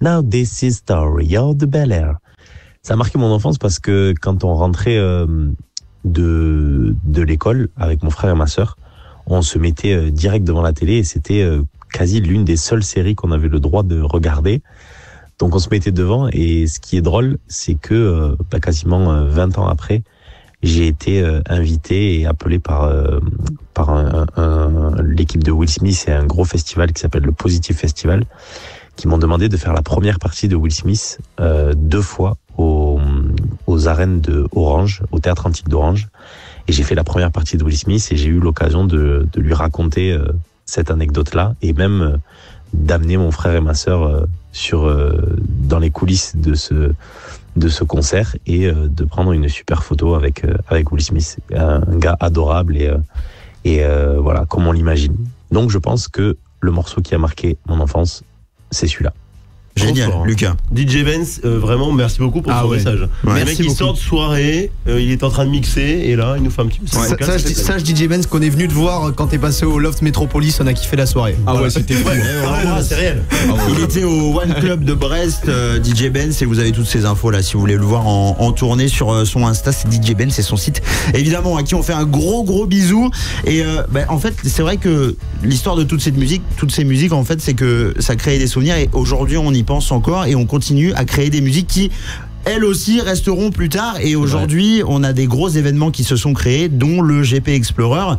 Now this is story of the Bel-Air. Ça a marqué mon enfance parce que quand on rentrait de l'école avec mon frère et ma sœur, on se mettait direct devant la télé et c'était quasi l'une des seules séries qu'on avait le droit de regarder. Donc on se mettait devant et ce qui est drôle, c'est que quasiment 20 ans après, j'ai été invité et appelé par l'équipe de Will Smith et un gros festival qui s'appelle le Positive Festival, qui m'ont demandé de faire la première partie de Will Smith 2 fois aux arènes de Orange, au Théâtre Antique d'Orange. Et j'ai fait la première partie de Will Smith et j'ai eu l'occasion de lui raconter cette anecdote-là et même d'amener mon frère et ma sœur dans les coulisses de ce concert et de prendre une super photo avec Will Smith, un gars adorable et voilà, comme on l'imagine. Donc je pense que le morceau qui a marqué mon enfance, c'est celui-là. Génial, fort, hein. Lucas. DJ Benz, vraiment merci beaucoup pour son message. Ouais. Le mec il sort de soirée, il est en train de mixer et là il nous fait un petit message. Sache DJ Benz qu'on est venu te voir quand t'es passé au Loft Metropolis, on a kiffé la soirée. Ah ouais, c'était fou. C'est réel. Il était au One Club de Brest, DJ Benz, et vous avez toutes ces infos là si vous voulez le voir en tournée sur son Insta, c'est DJ Benz, c'est son site. Évidemment, à qui on fait un gros bisou. Et en fait, c'est vrai que l'histoire de toutes ces musiques, en fait, c'est que ça crée des souvenirs et aujourd'hui on y pense encore et on continue à créer des musiques qui elles aussi resteront plus tard et aujourd'hui on a des gros événements qui se sont créés dont le GP Explorer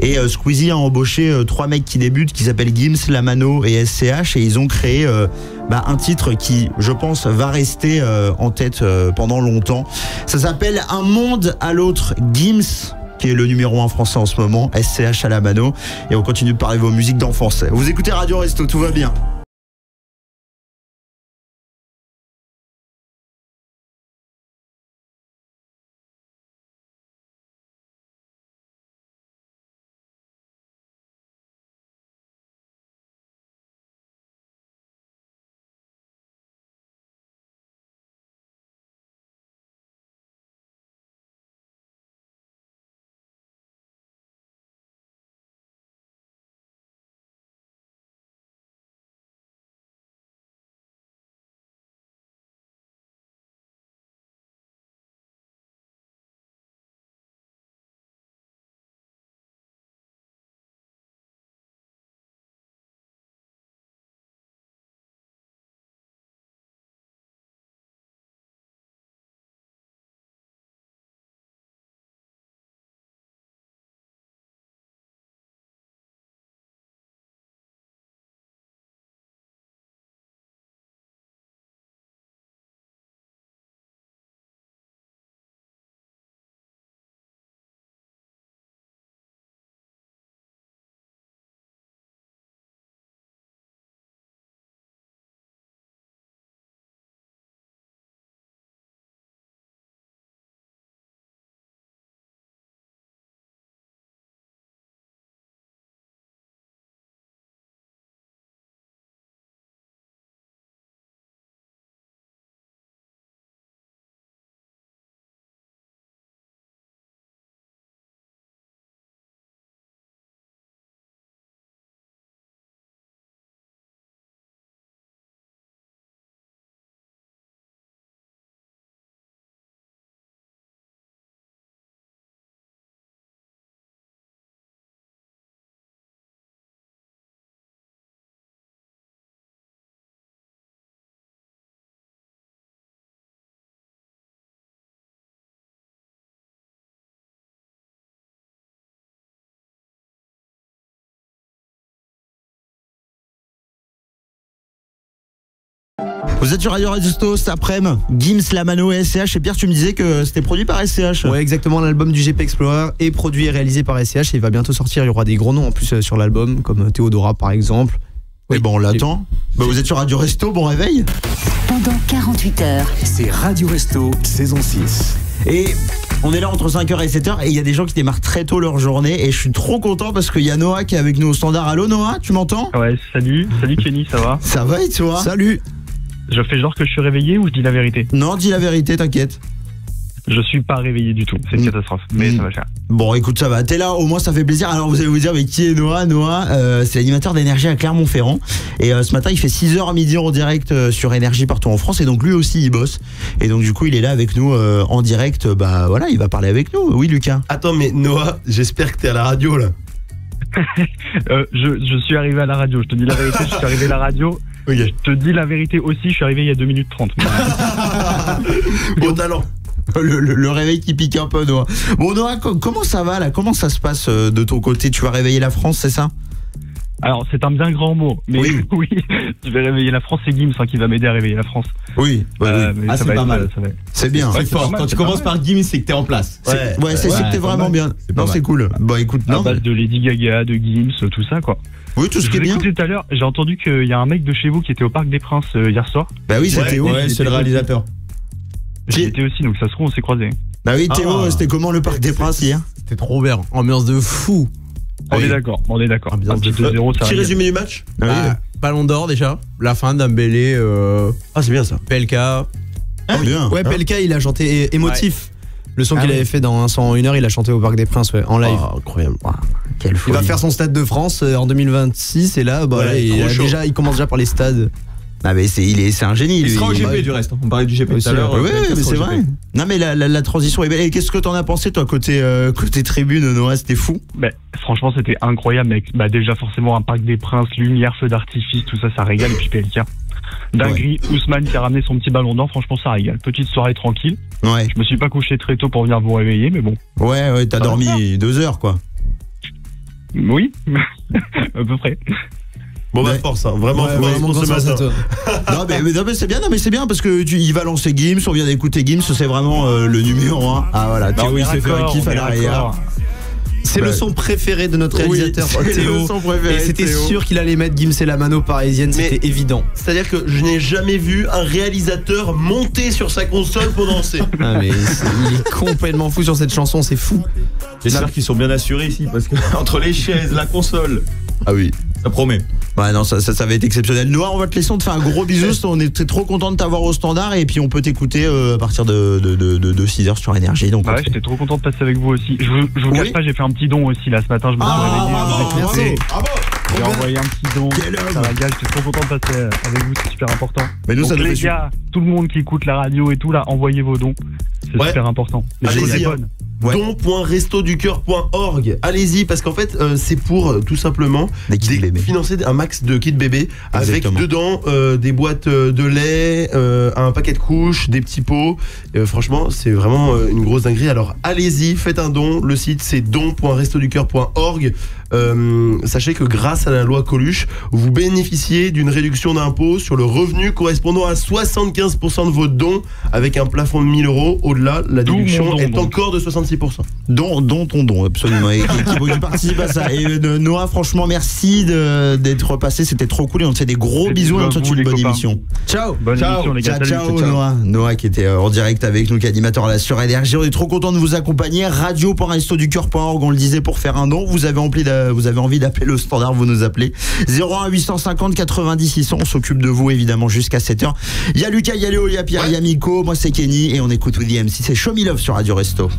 et Squeezie a embauché 3 mecs qui débutent qui s'appellent Gims, Lamano et SCH et ils ont créé un titre qui je pense va rester en tête pendant longtemps. Ça s'appelle Un monde à l'autre. Gims qui est le numéro 1 français en ce moment, SCH à Lamano et on continue de parler de vos musiques d'enfance. Vous écoutez Radio Resto, tout va bien. Vous êtes sur Radio Resto cet après-midi, Gims, Lamano et SCH. Et Pierre, tu me disais que c'était produit par SCH. Ouais, exactement. L'album du GP Explorer est produit et réalisé par SCH et il va bientôt sortir. Il y aura des gros noms en plus sur l'album, comme Théodora par exemple. Oui, on l'attend. Vous êtes sur Radio Resto, bon réveil. Pendant 48 heures. C'est Radio Resto, saison 6. Et on est là entre 5h et 7h et il y a des gens qui démarrent très tôt leur journée et je suis trop content parce qu'il y a Noah qui est avec nous au standard. Allô Noah, tu m'entends? Ouais, salut Kenny, ça va? Ça va et toi? Salut. Je fais genre que je suis réveillé ou je dis la vérité? Non, dis la vérité, t'inquiète. Je suis pas réveillé du tout, c'est une catastrophe, mais ça va faire. Bon, écoute, ça va, t'es là, au moins ça fait plaisir. Alors vous allez vous dire, mais qui est Noah? Noah, c'est l'animateur d'énergie à Clermont-Ferrand. Et ce matin, il fait 6h midi en direct sur Énergie partout en France. Et donc lui aussi, il bosse. Et donc du coup, il est là avec nous en direct. Bah voilà, il va parler avec nous. Oui, Lucas. Attends, mais Noah, j'espère que t'es à la radio là. Je suis arrivé à la radio, je te dis la vérité, je suis arrivé à la radio. Okay. Je te dis la vérité aussi, je suis arrivé il y a 2 minutes 30. Bon talent. Le réveil qui pique un peu, Noah. Bon, Noah, comment ça va là? Comment ça se passe de ton côté? Tu vas réveiller la France, c'est ça? Alors, c'est un bien grand mot, mais oui, je vais réveiller la France, c'est Gims qui va m'aider à réveiller la France. Oui, mais c'est pas mal. C'est bien. C'est fort. Quand tu commences par Gims, c'est que t'es en place. Ouais, c'est que t'es vraiment bien. Non, c'est cool. Bah écoute, À base de Lady Gaga, de Gims, tout ça, quoi. Oui, tout ce qui est bien. Écoutez, tout à l'heure, j'ai entendu qu'il y a un mec de chez vous qui était au Parc des Princes hier soir. Bah oui, c'est Théo. Ouais, c'est le réalisateur. J'y étais aussi, donc ça se trouve, on s'est croisés. Bah oui, Théo, c'était comment le Parc des Princes hier? C'était trop bien. Ambiance de fou. On est d'accord. Un petit 2-0, ça Petit régale. résumé du match. Ballon d'or déjà. La fin d'Ambélé. C'est bien ça. PLK. Bien. Ouais, PLK, il a chanté émotif. Le son qu'il avait fait dans 1 1 heure, il a chanté au Parc des Princes, en live. Incroyable. Quelle Il folie. va faire son stade de France en 2026 et là, il commence déjà par les stades. Ah mais c'est un génie. Il lui. sera au GP du reste. On parlait du GP tout à l'heure. Oui, mais c'est vrai. Non mais la transition est belle. Et qu'est-ce que t'en as pensé toi côté tribune, Noah? C'était fou. Franchement, c'était incroyable, mec. Déjà, forcément, un Parc des Princes, lumière, feu d'artifice, tout ça, ça régale. Et puis PLK. Dinguerie, Ousmane qui a ramené son petit ballon d'or, franchement, ça régale. Petite soirée tranquille. Ouais. Je me suis pas couché très tôt pour venir vous réveiller, mais bon. Ouais, t'as dormi 2 heures quoi. Oui, à peu près. Bon bah force, hein. Vraiment ce matin. non mais c'est bien parce que il va lancer Gims, on vient d'écouter Gims, c'est vraiment le numéro 1. Ah voilà, Théo il s'est fait un kiff à l'arrière. C'est le son préféré de notre réalisateur Théo. Et c'était sûr qu'il allait mettre Gims et la mano parisienne, c'était évident. C'est-à-dire que je n'ai jamais vu un réalisateur monter sur sa console pour danser. Ah mais il est complètement fou sur cette chanson, c'est fou. J'espère qu'ils sont bien assurés ici parce que entre les chaises, la console. Ah oui. Ça promet. Ouais non ça va être exceptionnel. Noah, on va te laisser, on te fait un gros bisou. On est trop content de t'avoir au standard et puis on peut t'écouter à partir de 6h sur Énergie. Donc ouais, j'étais trop content de passer avec vous aussi. Je vous cache pas, j'ai fait un petit don aussi là ce matin. Je me suis réveillé. Bravo. J'ai envoyé un petit don. Ça régale, j'étais trop content de passer avec vous, c'est super important. Mais nous, donc, ça nous les fait gars, tout le monde qui écoute la radio et tout là, envoyez vos dons. C'est super important. Les choses Allez-y. bonnes. don.restoducoeur.org. Allez-y parce qu'en fait c'est pour tout simplement financer un max de kits bébés. Avec dedans des boîtes de lait, un paquet de couches, des petits pots. Franchement c'est vraiment une grosse dinguerie. Alors allez-y, faites un don. Le site c'est don.restoducoeur.org. Sachez que grâce à la loi Coluche, vous bénéficiez d'une réduction d'impôt sur le revenu correspondant à 75% de vos dons avec un plafond de 1000 €. Au-delà, la déduction est encore de 66%. Dont ton don, absolument. Et qui participe à ça. Et Noah, franchement, merci d'être passé. C'était trop cool. Et on te fait des gros bisous et on te souhaite une bonne émission. Ciao. Bonne émission, les gars. Ciao, Noah. Noah qui était en direct avec nous, qui est animateur là sur Énergie. On est trop content de vous accompagner. Radio.restoducoeur.org, on le disait, pour faire un don. Vous avez envie d'appeler le standard, vous nous appelez 01 850 90 600. On s'occupe de vous évidemment jusqu'à 7h. Il y a Lucas, il y a Léo, il y a Pierre, il y a Miko. Moi c'est Kenny et on écoute Woody MC. C'est Show Me Love sur Radio Resto.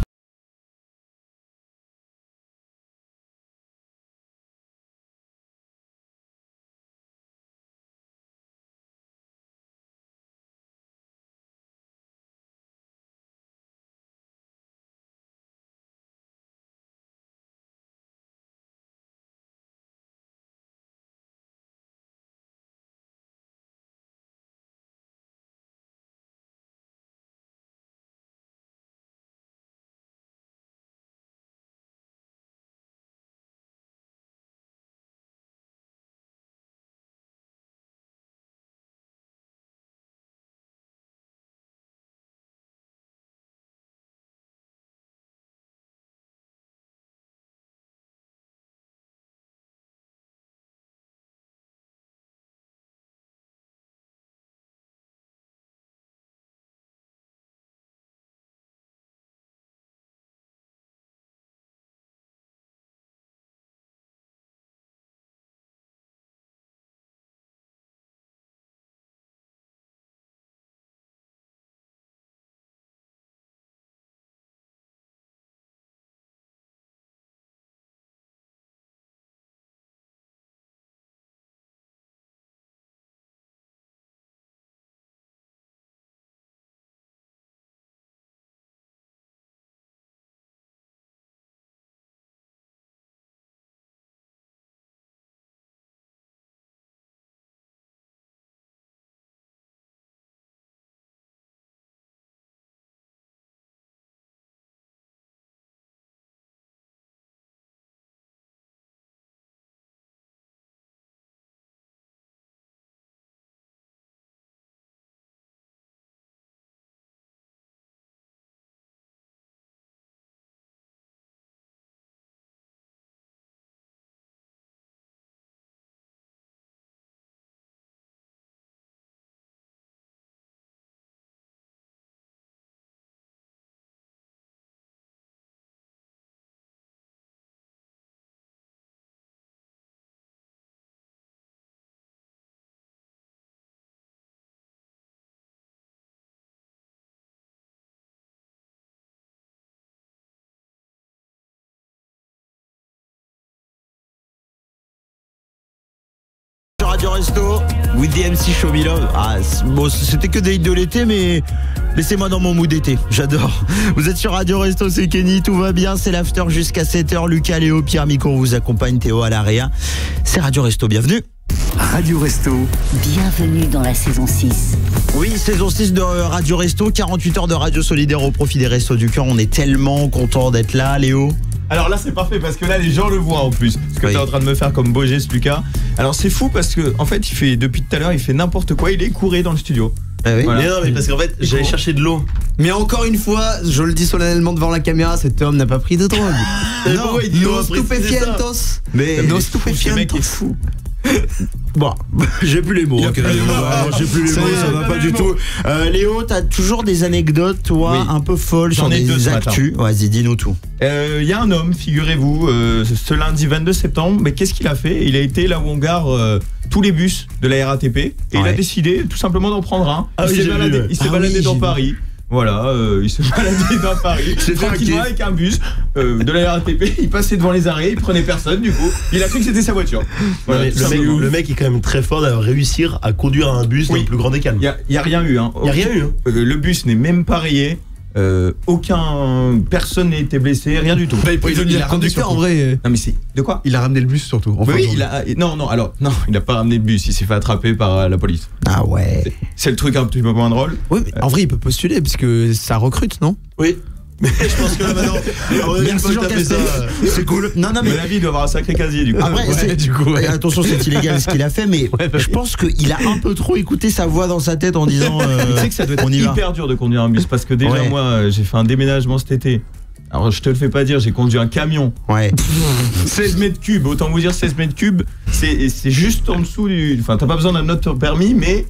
Radio Resto with the MC Show Me Love. Bon, c'était que des hits de l'été, mais laissez-moi dans mon mood d'été. J'adore. Vous êtes sur Radio Resto, c'est Kenny, tout va bien, c'est l'after jusqu'à 7h. Lucas, Léo, Pierre, Miko vous accompagne, Théo à l'AREA. C'est Radio Resto, bienvenue. Radio Resto. Bienvenue dans la saison 6. Oui, saison 6 de Radio Resto, 48 heures de radio solidaire au profit des Restos du Cœur. On est tellement content d'être là, Léo. Alors là c'est parfait parce que là les gens le voient en plus. Ce que t'es en train de me faire comme beau geste, Lucas. Alors c'est fou parce que en fait il fait depuis tout à l'heure il fait n'importe quoi, il est couré dans le studio. Ah oui. Voilà. Mais non, mais parce qu'en fait j'allais chercher de l'eau. Mais encore une fois, je le dis solennellement devant la caméra, cet homme n'a pas pris de drogue. Non, il dit no stupefiantos. Mais no ce mec est stupefiantos. fou. Bon, j'ai plus les mots. J'ai plus les mots, ça va pas du tout. Léo, t'as toujours des anecdotes, toi, Oui. un peu folles J'en sur ai deux des ce actus. Vas-y, dis-nous tout. Il y a un homme, figurez-vous, ce lundi 22 septembre, mais qu'est-ce qu'il a fait? Il a été là où on gare tous les bus de la RATP et il a décidé tout simplement d'en prendre un. Il s'est baladé dans Paris. Voilà, il s'est baladé dans Paris tranquillement avec un bus de la RATP. Il passait devant les arrêts, il prenait personne du coup. Il a cru que c'était sa voiture. Voilà, le mec est quand même très fort d'avoir réussir à conduire un bus dans le plus grand des calmes. Il y a rien eu. Hein. Il y a rien eu. Hein. Le bus n'est même pas rayé. Personne n'a été blessé, rien du tout. Il a conducteur en vrai. Non mais c'est de quoi? Il a ramené le bus surtout. Enfin, oui, il a pas ramené de bus, il s'est fait attraper par la police. Ah ouais. C'est le truc un petit peu moins drôle. Oui, mais en vrai, il peut postuler parce que ça recrute, non? Oui. Mais je pense que là maintenant, merci Jean Castex. C'est cool. Non, mais la vie doit avoir un sacré casier du coup. Après, attention, c'est illégal ce qu'il a fait, mais je pense qu'il a un peu trop écouté sa voix dans sa tête en disant. Tu sais que ça doit être hyper dur de conduire un bus parce que déjà moi, j'ai fait un déménagement cet été. Alors je te le fais pas dire, j'ai conduit un camion. 16 mètres cubes, autant vous dire 16 mètres cubes, c'est juste en dessous du. Enfin, t'as pas besoin d'un autre permis, mais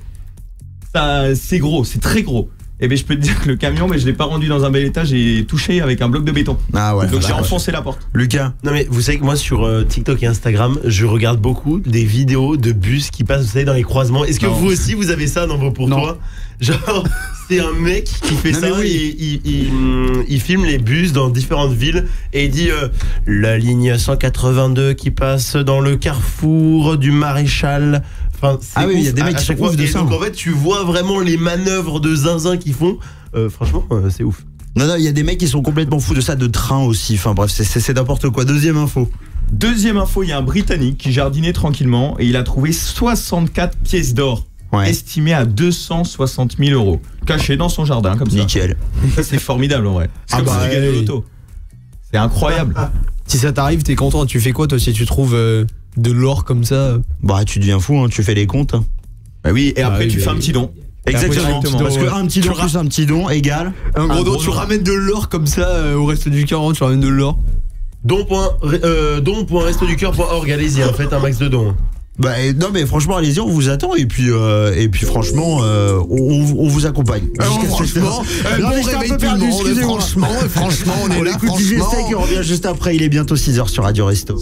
ça, c'est gros, c'est très gros. Et bien je peux te dire que le camion, mais je l'ai pas rendu dans un bel état, j'ai touché avec un bloc de béton. Ah ouais. Donc j'ai enfoncé la porte. Lucas. Non mais vous savez que moi sur TikTok et Instagram, je regarde beaucoup des vidéos de bus qui passent, vous savez, dans les croisements. Est-ce que vous aussi vous avez ça dans vos pourtois? Genre c'est un mec qui fait ça et il filme les bus dans différentes villes et il dit la ligne 182 qui passe dans le carrefour du Maréchal. Enfin, il y a des mecs qui sont ouf de ça. Donc en fait tu vois vraiment les manœuvres de zinzin qu'ils font. Franchement c'est ouf. Non, il y a des mecs qui sont complètement fous de ça, de train aussi. Enfin bref, c'est n'importe quoi. Deuxième info, il y a un Britannique qui jardinait tranquillement et il a trouvé 64 pièces d'or. Estimé à 260 000 euros, caché dans son jardin comme ça. Nickel. Ça c'est formidable en vrai. C'est comme si tu gagnais l'auto. C'est incroyable. Si ça t'arrive, t'es content. Tu fais quoi toi si tu trouves de l'or comme ça? Bah tu deviens fou, hein, tu fais les comptes. Hein. Bah oui, et après tu fais un petit don. Exactement. Parce qu'un petit don plus un petit don égale un gros don. Tu ramènes de l'or comme ça au Resto du Cœur, tu ramènes de l'or. Don.restoducoeur.org, allez-y, faites un max de dons. Bah non mais franchement allez-y, on vous attend et puis franchement on vous accompagne. Franchement, bon réveil tout le monde. Franchement, on est là. Écoute DJ Steak et on revient juste après. Il est bientôt 6h sur Radio Resto.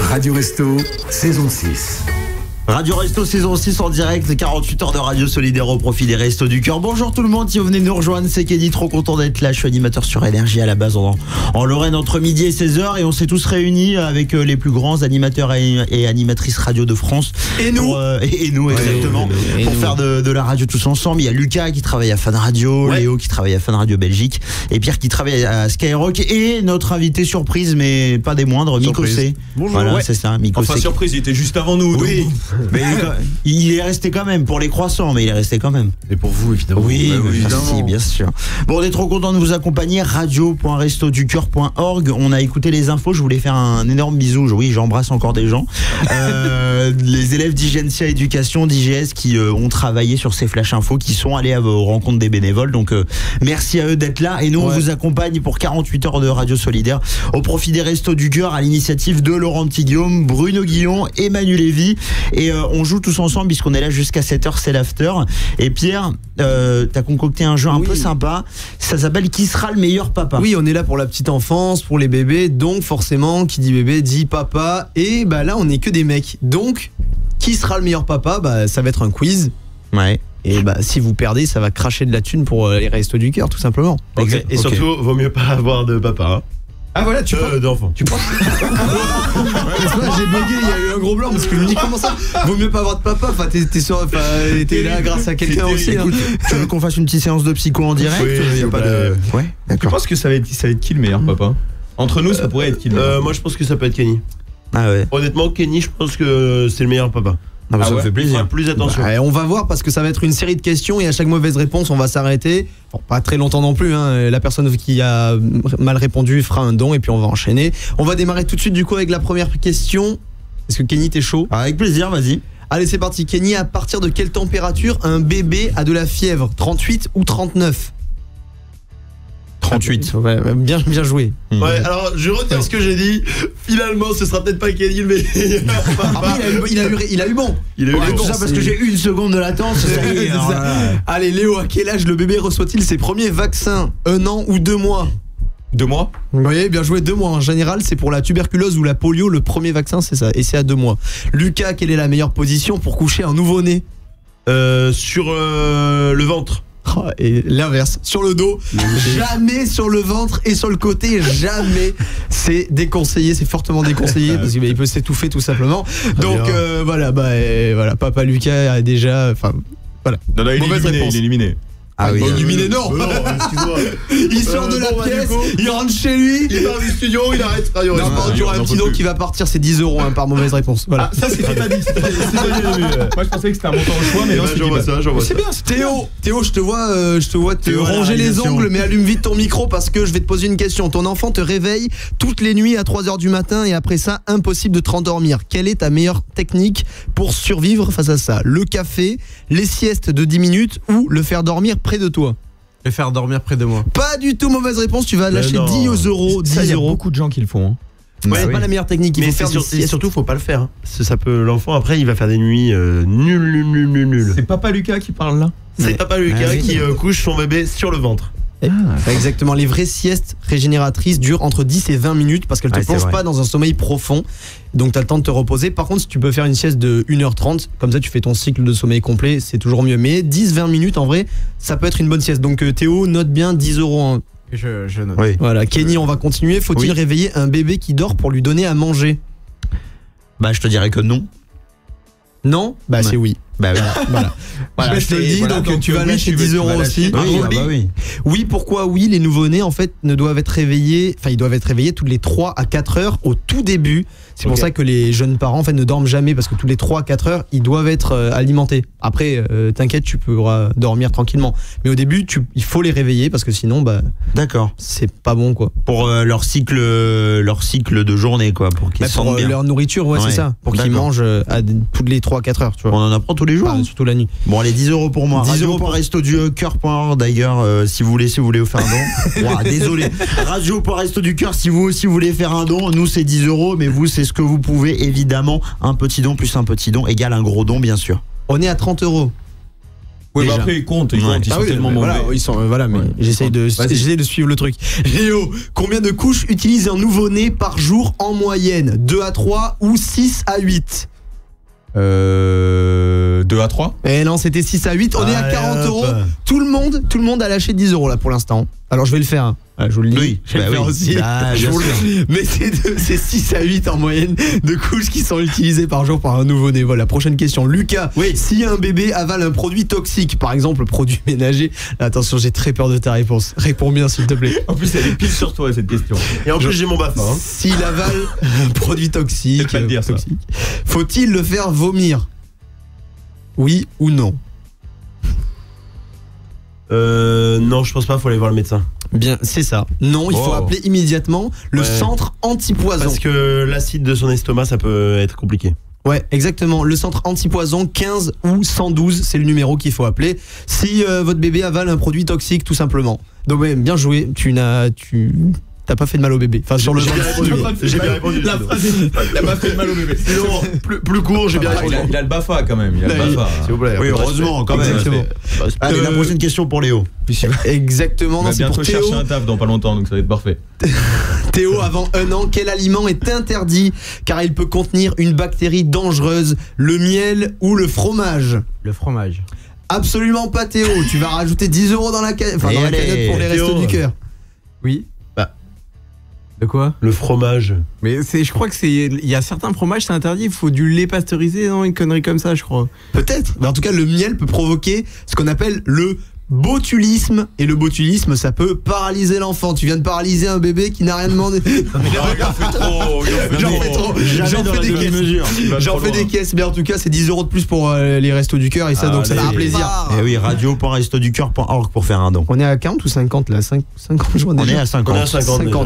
Radio Resto, saison 6. Radio Resto saison 6 en direct, 48 heures de radio solidaire au profit des Restos du Cœur. Bonjour tout le monde, si vous venez nous rejoindre, c'est Kenny, trop content d'être là. Je suis animateur sur Énergie à la base en Lorraine entre midi et 16h et on s'est tous réunis avec les plus grands animateurs et animatrices radio de France. Et nous et nous, exactement. Pour faire de la radio tous ensemble. Il y a Lucas qui travaille à Fun Radio, Léo qui travaille à Fun Radio Belgique et Pierre qui travaille à Skyrock et notre invité surprise, mais pas des moindres, Miko C. Bonjour. Voilà, c'est ça, Miko Enfin, C. surprise, il était juste avant nous. Oui. Mais il est resté quand même pour les croissants, mais il est resté quand même. Et pour vous, évidemment. Oui, Bah, évidemment. merci, bien sûr. Bon, on est trop content de vous accompagner. radio.restoducoeur.org. On a écouté les infos. Je voulais faire un énorme bisou. Oui, j'embrasse encore des gens. Les élèves d'Igencia Éducation, d'IGS, qui ont travaillé sur ces flash infos, qui sont allés à vos rencontres des bénévoles. Donc, merci à eux d'être là. Et nous, on vous accompagne pour 48 heures de radio solidaire au profit des Restos du Cœur, à l'initiative de Laurent Petit-Guillaume, Bruno Guillon et Manu Lévy. Et on joue tous ensemble puisqu'on est là jusqu'à 7h, c'est l'after. Et Pierre, t'as concocté un jeu un peu sympa. Ça s'appelle Qui sera le meilleur papa? Oui, on est là pour la petite enfance, pour les bébés. Donc forcément, qui dit bébé dit papa. Et bah là, on n'est que des mecs. Donc, qui sera le meilleur papa? Bah ça va être un quiz. Ouais. Et bah si vous perdez, ça va cracher de la thune pour les Restos du Cœur, tout simplement. Okay. Et surtout, vaut mieux pas avoir de papa. Hein. Ah voilà, tu penses d'enfant. Tu penses j'ai bugué, il y a eu un gros blanc parce que je me dis comment ça vaut mieux pas avoir de papa. Enfin, t'es là grâce à quelqu'un aussi. Hein. Tu veux qu'on fasse une petite séance de psycho en direct? Oui, y a pas de... Ouais, Je pense que ça va être qui le meilleur papa? Entre nous, ça pourrait être qui le meilleur? Moi, je pense que ça peut être Kenny. Ah ouais. Honnêtement, Kenny, je pense que c'est le meilleur papa. Ah bah ça me fait plaisir. Plus attention. Bah, on va voir parce que ça va être une série de questions et à chaque mauvaise réponse, on va s'arrêter. Bon, pas très longtemps non plus. Hein. La personne qui a mal répondu fera un don et puis on va enchaîner. On va démarrer tout de suite du coup avec la première question. Est-ce que Kenny, t'es chaud? Avec plaisir, vas-y. Allez, c'est parti. Kenny, à partir de quelle température un bébé a de la fièvre? 38 ou 39? 38. Ouais, bien joué. Ouais, alors je retiens ce que j'ai dit. Finalement, ce sera peut-être pas Kenny, mais il a eu bon. Il a eu bon. Tout ça parce que j'ai une seconde de latence. Ça y est, allez, Léo, à quel âge le bébé reçoit-il ses premiers vaccins? 1 an ou 2 mois? 2 mois. Oui, bien joué, 2 mois. En général, c'est pour la tuberculose ou la polio. Le premier vaccin, c'est ça. Et c'est à 2 mois. Lucas, quelle est la meilleure position pour coucher un nouveau-né? Sur le ventre. Et l'inverse, sur le dos, jamais sur le ventre et sur le côté, jamais. C'est déconseillé, c'est fortement déconseillé parce qu'il peut s'étouffer tout simplement. Donc voilà, papa Lucas a déjà, enfin voilà. Non, il est éliminé. Ah oui, illuminé, non. Excuse-moi. Il sort de la pièce, il rentre chez lui, il part du studio, il arrête Radio Resto. Non, il y aura un petit don qui va partir, c'est 10 € par mauvaise réponse. Voilà. Ah, ça c'était pas dit. Moi je pensais que c'était un montant au choix, mais non, c'est bien. Théo, je te vois te ranger les ongles, mais allume vite ton micro parce que je vais te poser une question. Ton enfant te réveille toutes les nuits à 3h du matin et après ça, impossible de te rendormir. Quelle est ta meilleure technique pour survivre face à ça? Le café, les siestes de 10 minutes ou le faire dormir près de toi? Le faire dormir près de moi. Pas du tout, mauvaise réponse, tu vas lâcher 10 €. Il y a beaucoup de gens qui le font. Hein. Ouais, c'est pas la meilleure technique. Il faut faire et surtout, faut pas le faire. Hein. Ça peut, l'enfant après, il va faire des nuits nul. C'est Papa Lucas qui parle là. C'est Papa Lucas qui couche son bébé sur le ventre. Exactement, les vraies siestes régénératrices durent entre 10 et 20 minutes parce qu'elles te plongent pas dans un sommeil profond. Donc tu as le temps de te reposer. Par contre, si tu peux faire une sieste de 1h30, comme ça tu fais ton cycle de sommeil complet, c'est toujours mieux. Mais 10-20 minutes en vrai, ça peut être une bonne sieste. Donc Théo, note bien 10 €. Je note. Oui. Voilà, Kenny, on va continuer. Faut-il réveiller un bébé qui dort pour lui donner à manger? Bah je te dirais que non. Non? Bah c'est oui. Bah voilà, je te le dis, donc tu vas lâcher 10 € aussi. Oui, pourquoi oui? Les nouveau-nés en fait ne doivent être réveillés, enfin ils doivent être réveillés toutes les 3 à 4 heures au tout début. C'est pour ça que les jeunes parents en fait ne dorment jamais parce que tous les 3 à 4 heures ils doivent être alimentés. Après t'inquiète, tu pourras dormir tranquillement. Mais au début il faut les réveiller parce que sinon d'accord, c'est pas bon quoi. Pour leur cycle de journée quoi, pour qu'ils se sentent bien. Leur nourriture, c'est ça, pour qu'ils mangent toutes les 3 à 4 heures, tu vois. On en apprend tous les jours, surtout la nuit. Bon allez, 10 € pour moi. 10 € pour radio.restoducoeur.org d'ailleurs, si vous voulez faire un don. Désolé. Radio.restoducoeur si vous aussi voulez faire un don. Nous c'est 10 €, mais vous c'est ce que vous pouvez évidemment. Un petit don plus un petit don égale un gros don bien sûr. On est à 30 €. Ouais, Déjà. bah après ils comptent, ils sont tellement mauvais. Voilà, ils sont, voilà, mais j'essaye de suivre le truc. Léo, combien de couches utilise un nouveau-né par jour en moyenne? 2 à 3 ou 6 à 8? 2 à 3. Eh non, c'était 6 à 8. On est à 40 euros. Tout le monde a lâché 10 euros là pour l'instant. Alors je vais le faire. Hein. Voilà, je vous le dis. Oui, je vais le faire aussi. Mais c'est 6 à 8 en moyenne de couches qui sont utilisées par jour par un nouveau-né. Voilà, prochaine question. Lucas, si un bébé avale un produit toxique, par exemple produit ménager, là, attention, j'ai très peur de ta réponse. Réponds bien s'il te plaît. En plus, elle est pile sur toi cette question. Et en plus, j'ai mon BAFA. Hein. S'il avale un produit toxique, faut-il le faire vomir? Oui ou non? Non, je pense pas, faut aller voir le médecin. Bien, c'est ça. Non, il faut appeler immédiatement le centre antipoison. Parce que l'acide de son estomac, ça peut être compliqué. Ouais, exactement. Le centre antipoison 15 ou 112, c'est le numéro qu'il faut appeler si votre bébé avale un produit toxique, tout simplement. Donc ouais, bien joué. T'as pas fait de mal au bébé. Enfin, sur le j'ai bien répondu. La phrase il a pas fait de mal au bébé. Sinon, plus court, j'ai bien répondu. Il a le BAFA quand même. Il a le BAFA. S'il vous plaît. Oui, heureusement, quand même. Exactement. Allez, la prochaine question pour Léo. Exactement. On va bientôt chercher un taf dans pas longtemps, donc ça va être parfait. Théo, avant 1 an, quel aliment est interdit car il peut contenir une bactérie dangereuse? Le miel ou le fromage? Le fromage. Absolument pas, Théo. Tu vas rajouter 10 euros dans la cagnotte pour les restos du cœur. Oui. De quoi? Le fromage. Mais je crois que il y a certains fromages c'est interdit, il faut du lait pasteurisé, non, une connerie comme ça, je crois. Peut-être, mais en tout cas le miel peut provoquer ce qu'on appelle le botulisme, et le botulisme ça peut paralyser l'enfant. Tu viens de paralyser un bébé qui n'a rien demandé. J'en fais des caisses, mais en tout cas c'est 10 euros de plus pour les restos du cœur et ça, donc ça fait un plaisir. Et oui, radio.restoducoeur.org pour faire un don. On est à 40 ou 50 là? 50 jours déjà. On est à 50.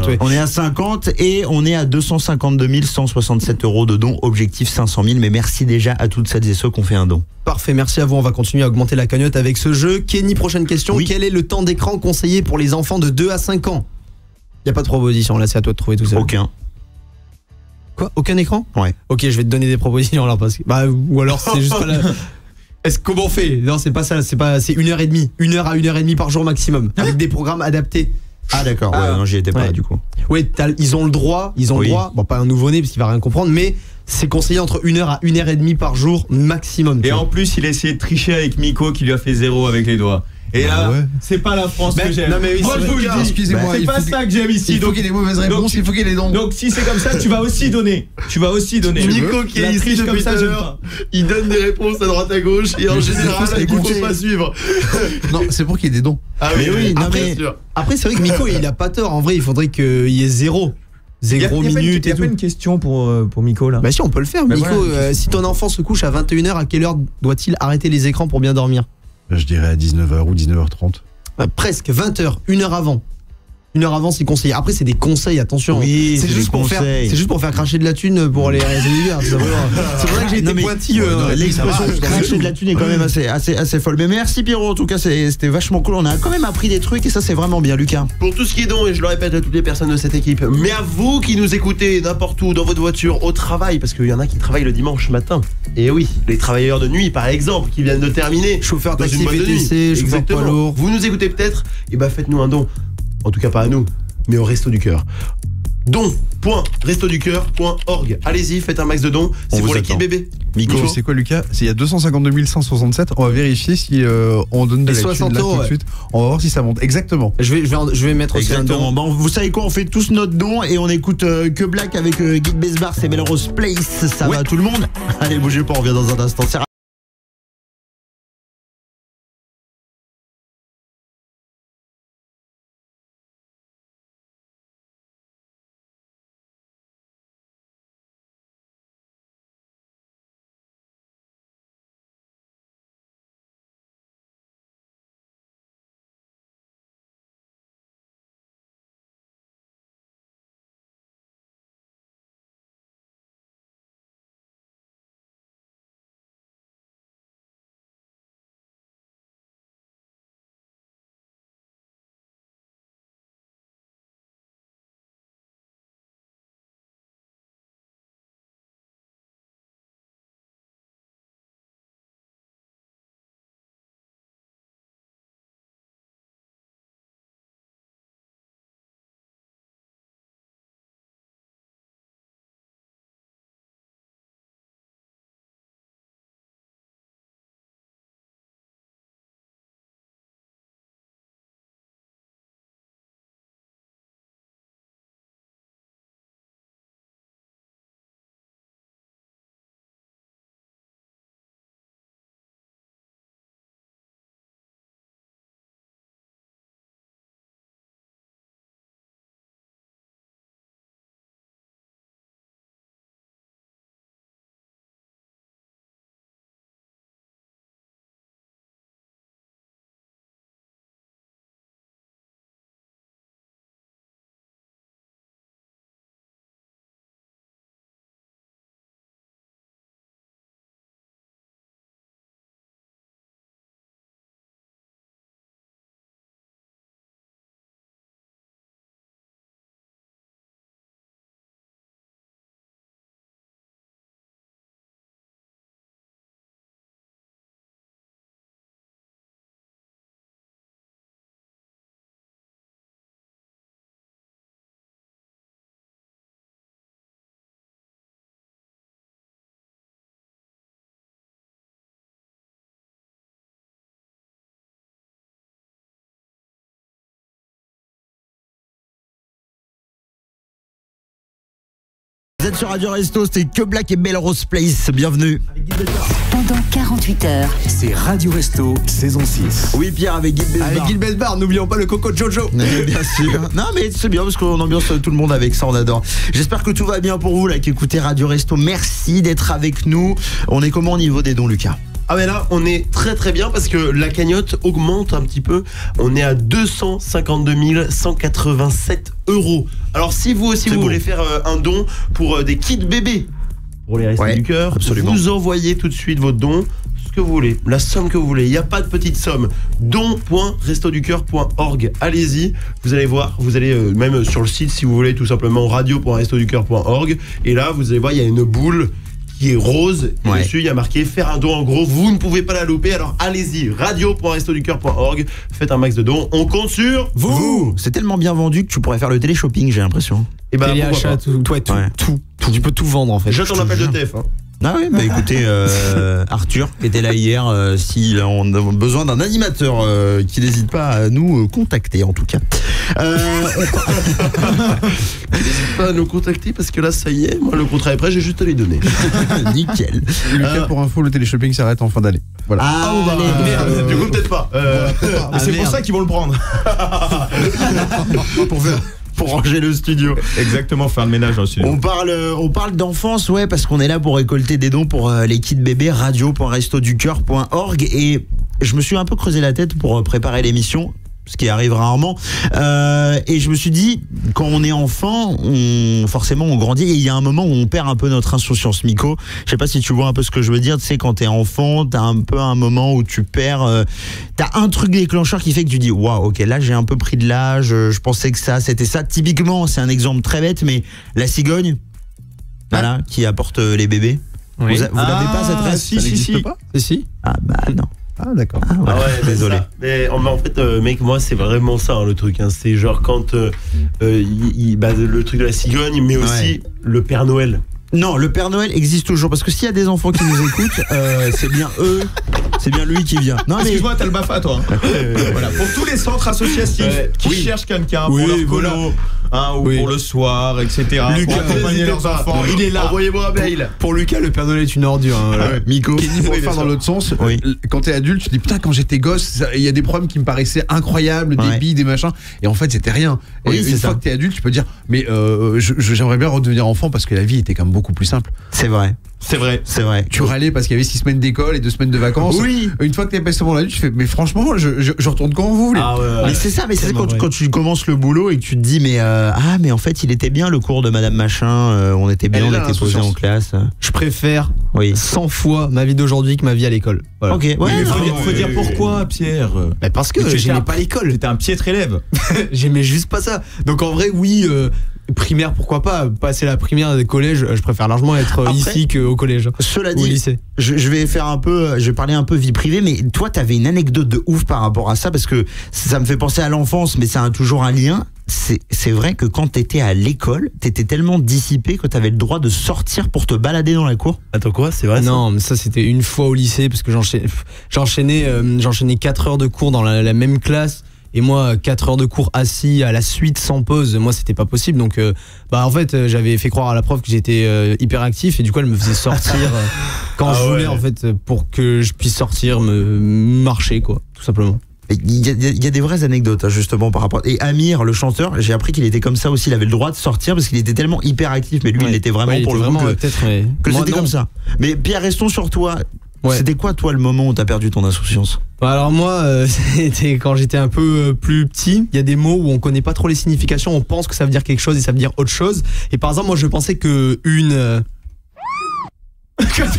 Oui. On est à 50 et on est à 252 167 euros de dons, objectif 500 000. Mais merci déjà à toutes celles et ceux qui ont fait un don. Parfait, merci à vous. On va continuer à augmenter la cagnotte avec ce jeu. Kenny, prochaine question. Oui. Quel est le temps d'écran conseillé pour les enfants de 2 à 5 ans? Il n'y a pas de proposition, là c'est à toi de trouver tout ça. Aucun. Quoi? Aucun écran? Ouais. Ok, je vais te donner des propositions alors parce que... ou alors c'est juste pas la... Comment on fait? Non, c'est pas ça, c'est 1h30. 1h à 1h30 par jour maximum. Avec des programmes adaptés. Ah d'accord, non, j'y étais pas du coup. Oui, ils ont le droit, bon pas un nouveau-né parce qu'il va rien comprendre, mais c'est conseillé entre 1h à 1h30 par jour maximum. Et en plus, il a essayé de tricher avec Miko qui lui a fait 0 avec les doigts. Et là, c'est pas la France que j'aime. Non mais oui, moi je vous le dis, excusez-moi, c'est pas ça que j'aime ici. Il faut qu'il y ait des mauvaises réponses, il faut qu'il y ait des dons. Donc si c'est comme ça, tu vas aussi donner. Nico qui est ici depuis tout à l'heure, il donne des réponses à droite à gauche et en général, il ne faut pas suivre. Non, c'est pour qu'il y ait des dons. Ah oui, après c'est vrai que Miko il a pas tort. En vrai, il faudrait qu'il y ait 0 minutes. Il y a pas une question pour Miko là. Bah si, on peut le faire. Miko, si ton enfant se couche à 21h, à quelle heure doit-il arrêter les écrans pour bien dormir? Je dirais à 19h ou 19h30. Presque 20h, 1h avant. 1h avant, c'est conseillé. Après, c'est des conseils, attention. Oui, c'est juste pour faire cracher de la thune pour les réseaux d'hiver. C'est pour ça que j'ai été pointilleux. L'expression cracher de la thune est quand même assez folle. Mais merci Pierrot, en tout cas, c'était vachement cool. On a quand même appris des trucs et ça, c'est vraiment bien, Lucas. Pour tout ce qui est don, et je le répète à toutes les personnes de cette équipe, mais à vous qui nous écoutez n'importe où, dans votre voiture, au travail, parce qu'il y en a qui travaillent le dimanche matin. Et oui, les travailleurs de nuit, par exemple, qui viennent de terminer. Chauffeur taxi, VTC, chauffeur poids lourd. Vous nous écoutez peut-être, et bah faites-nous un don. En tout cas pas à nous, mais au Resto du Cœur. don.restoducoeur.org. Allez-y, faites un max de dons. C'est pour les kits bébés. Miko, c'est quoi Lucas? Il y a 252 167. On va vérifier si on donne de la thune là tout de suite. On va voir si ça monte. Exactement. Je vais mettre aussi un don. Bon, vous savez quoi? On fait tous notre don et on écoute Que Black avec Guy Besbar, c'est Melrose Place. Ça va tout le monde? Allez, bougez pas, on revient dans un instant. êtes sur Radio Resto, c'était que Black et Melrose Place. Bienvenue. Pendant 48 heures. C'est Radio Resto, saison 6. Oui, Pierre, avec Guy Besbar. Avec Guy Besbar, n'oublions pas le Coco Jojo. Bien sûr. Non, mais c'est bien parce qu'on ambiance tout le monde avec ça, on adore. J'espère que tout va bien pour vous là qui écoutez Radio Resto. Merci d'être avec nous. On est comment au niveau des dons, Lucas ? Ah mais là on est très très bien parce que la cagnotte augmente un petit peu. On est à 252 187 €. Alors si vous aussi vous voulez faire un don pour des kits bébés pour les Restos du Cœur, absolument. Vous envoyez tout de suite votre don, ce que vous voulez, la somme que vous voulez. Il n'y a pas de petite somme. don.restoducoeur.org. Allez-y, vous allez voir, vous allez même sur le site si vous voulez tout simplement radio.restoducoeur.org et là vous allez voir il y a une boule qui est rose, et dessus il y a marqué faire un don en gros, vous ne pouvez pas la louper, alors allez-y, radio.restoducoeur.org, faites un max de dons, on compte sur vous. C'est tellement bien vendu que tu pourrais faire le télé-shopping, j'ai l'impression. Et bah téléachat, tout, tu peux tout vendre en fait. J'attends l'appel de TF. Ah oui, bah écoutez, Arthur qui était là hier, si on a besoin d'un animateur, qui n'hésite pas à nous contacter en tout cas. N'hésite pas à nous contacter parce que là ça y est, moi le contrat est prêt, j'ai juste à lui donner. Nickel. Lucas, pour info, le téléshopping s'arrête en fin d'année. Voilà. Du coup peut-être pas. C'est pour ça qu'ils vont le prendre. Pour ranger le studio. Exactement, faire le ménage dans le studio. On parle d'enfance, ouais, parce qu'on est là pour récolter des dons pour les kits bébés, radio.restoducoeur.org, et je me suis un peu creusé la tête pour préparer l'émission, ce qui arrive rarement, et je me suis dit, quand on est enfant, forcément on grandit, et il y a un moment où on perd un peu notre insouciance. Miko, je sais pas si tu vois un peu ce que je veux dire, tu sais, quand t'es enfant, t'as un peu un moment où tu perds, t'as un truc déclencheur qui fait que tu dis, waouh, ok, là j'ai un peu pris de l'âge, je pensais que ça, c'était ça. Typiquement, c'est un exemple très bête, mais la cigogne, voilà, qui apporte les bébés. Oui. Vous l'avez pas cette rêve? Si. Pas si. Ah bah non. Ah d'accord. Ah ouais, désolé. Mais en fait, mec, moi c'est vraiment ça le truc. Hein. C'est genre quand le truc de la cigogne, mais aussi le Père Noël. Non, le Père Noël existe toujours parce que s'il y a des enfants qui nous écoutent, c'est bien eux, c'est bien lui qui vient. Non, mais excuse-moi, t'as le BAFA toi. Voilà, pour tous les centres associatifs qui cherchent quelqu'un pour leur colo, ou pour le soir, etc. Lucas, pour accompagner leurs enfants, il est là. Envoyez-moi un mail. Pour Lucas, le Père Noël est une ordure. Miko, pour faire dans l'autre sens, quand t'es adulte, tu te dis putain, quand j'étais gosse, il y a des problèmes qui me paraissaient incroyables, des billes, des machins, et en fait c'était rien. Et une fois que t'es adulte, tu peux dire mais j'aimerais bien redevenir enfant parce que la vie était quand même beaucoup plus simple. C'est vrai. Tu râlais parce qu'il y avait 6 semaines d'école et 2 semaines de vacances. Oui. Une fois que t'es passé devant l'adulte, tu fais mais franchement, je retourne quand vous voulez. Mais c'est ça, mais c'est quand tu commences le boulot et que tu te dis mais mais en fait il était bien le cours de Madame Machin, on était bien, on était posé en classe. Je préfère 100 fois ma vie d'aujourd'hui que ma vie à l'école. Voilà. Ok. Ouais. Faut dire pourquoi, Pierre. Parce que j'aimais pas l'école. T'étais un piètre élève. J'aimais juste pas ça. Donc en vrai, oui. Primaire, pourquoi pas. Passer la primaire des collèges, je préfère largement être ici qu'au collège. Cela dit, au lycée. Je vais parler un peu vie privée, mais toi, t'avais une anecdote de ouf par rapport à ça, parce que ça me fait penser à l'enfance, mais ça a toujours un lien. C'est vrai que quand t'étais à l'école, t'étais tellement dissipé que t'avais le droit de sortir pour te balader dans la cour. Attends quoi, c'est vrai? Non, mais ça c'était une fois au lycée, parce que j'enchaînais 4 heures de cours dans la même classe. Et moi, 4 heures de cours assis à la suite sans pause, moi c'était pas possible. Donc en fait j'avais fait croire à la prof que j'étais hyper actif, et du coup elle me faisait sortir quand je voulais, en fait, pour que je puisse sortir, me marcher quoi, tout simplement. Il y a des vraies anecdotes justement par rapport. Et Amir, le chanteur, j'ai appris qu'il était comme ça aussi, il avait le droit de sortir parce qu'il était tellement hyper actif, mais lui il était vraiment pour le coup que c'était comme ça. Mais Pierre, restons sur toi. C'était quoi toi le moment où t'as perdu ton insouciance? Alors moi, c'était quand j'étais un peu plus petit. Il y a des mots où on connaît pas trop les significations, on pense que ça veut dire quelque chose et ça veut dire autre chose. Et par exemple, moi je pensais que une...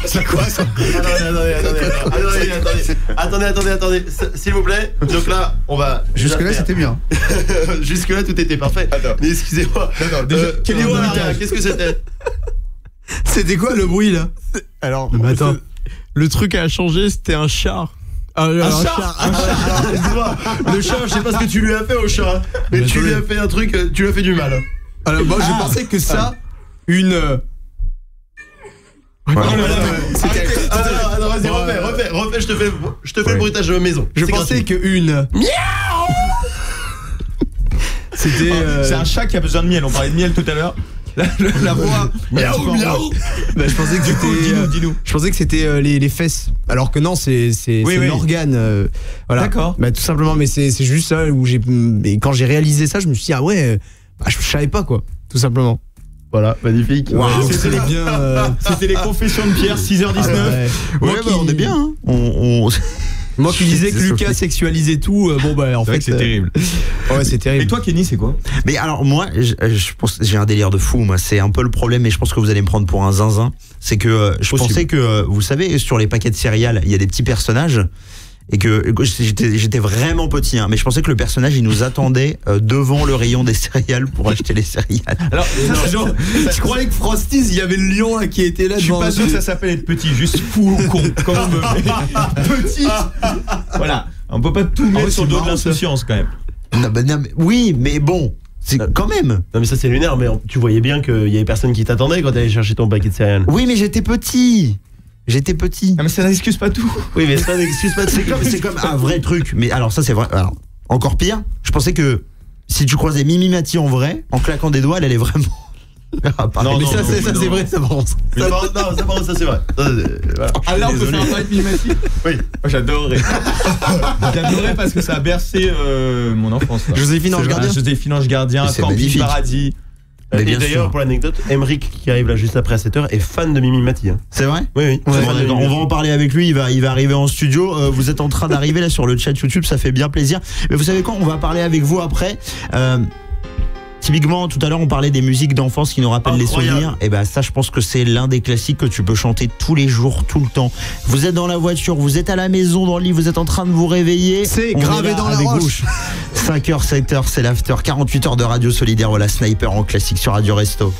C'est quoi ça? Attendez, s'il vous plaît. Donc là, on va... Jusque-là, c'était bien. Jusque-là, tout était parfait. Mais excusez-moi. Qu'est-ce que c'était? C'était quoi le bruit là? Alors, attends. Le truc a changé, c'était un char. Un chat. Le chat, je sais pas ce que tu lui as fait au chat, mais tu lui as fait un truc, tu lui as fait du mal. Alors moi je pensais que ça, une... Vas-y, refais, je te fais le bruitage de la maison. Je pensais que une... C'était... C'est un chat qui a besoin de miel, on parlait de miel tout à l'heure. La voix. Miaou, miaou. Bah, je pensais que c'était. Dis-nous. Je pensais que c'était les fesses. Alors que non, c'est l'organe. Voilà. D'accord. Bah, tout simplement, mais c'est juste ça où quand j'ai réalisé ça, je me suis dit, ah ouais, je savais pas quoi. Tout simplement. Voilà, magnifique. Wow, c'était les confessions de Pierre, 6h19. Ouais, on est bien. Hein. Moi qui disais que Lucas sexualisait tout, bon bah en fait c'est terrible. Ouais, c'est terrible. Et toi Kenny, c'est quoi? Mais alors moi, je pense j'ai un délire de fou. Moi, c'est un peu le problème, et je pense que vous allez me prendre pour un zinzin. C'est que je pensais que, vous savez, sur les paquets de céréales, il y a des petits personnages. Et que j'étais vraiment petit, hein, mais je pensais que le personnage il nous attendait devant le rayon des céréales pour acheter les céréales. Alors, je croyais que Frosties, il y avait le lion là, qui était là. Je suis pas sûr que ça s'appelle être petit, juste fou ou con. Comment on me petit. Voilà, on peut pas tout mettre sur le dos de l'insouciance quand même. Non, mais, oui, mais bon. C'est quand même. Non mais ça c'est lunaire, mais tu voyais bien qu'il y avait personne qui t'attendait quand t'allais chercher ton paquet de céréales. Oui, mais j'étais petit. Ah mais ça n'excuse pas tout. Oui mais ça n'excuse pas tout. C'est comme un vrai truc. Mais alors ça c'est vrai. Alors, encore pire, je pensais que si tu croisais Mimi Mati en vrai, en claquant des doigts, elle allait vraiment. Non, mais ça c'est vrai, ça avance. Ça c'est vrai. Voilà. Ah là on peut faire un vrai Mimi Mati. Oui. J'adorerais. J'adorerais parce que ça a bercé mon enfance. Joséphine Ange Gardien. Joséphine Ange Gardien, Camping Paradis. Et d'ailleurs, pour l'anecdote, Emeric qui arrive là juste après à 7h est fan de Mimi Mati. Hein. C'est vrai? Oui. On va en parler avec lui, il va arriver en studio. Vous êtes en train d'arriver là sur le chat YouTube, ça fait bien plaisir. Mais vous savez quoi, on va parler avec vous après. Typiquement, tout à l'heure, on parlait des musiques d'enfance qui nous rappellent les souvenirs. Et ben ça, je pense que c'est l'un des classiques que tu peux chanter tous les jours, tout le temps. Vous êtes dans la voiture, vous êtes à la maison, dans le lit, vous êtes en train de vous réveiller. C'est gravé dans la roche. 5h, 7h, c'est l'after. 48 heures de radio solidaire. Voilà, Sniper en classique sur Radio Resto.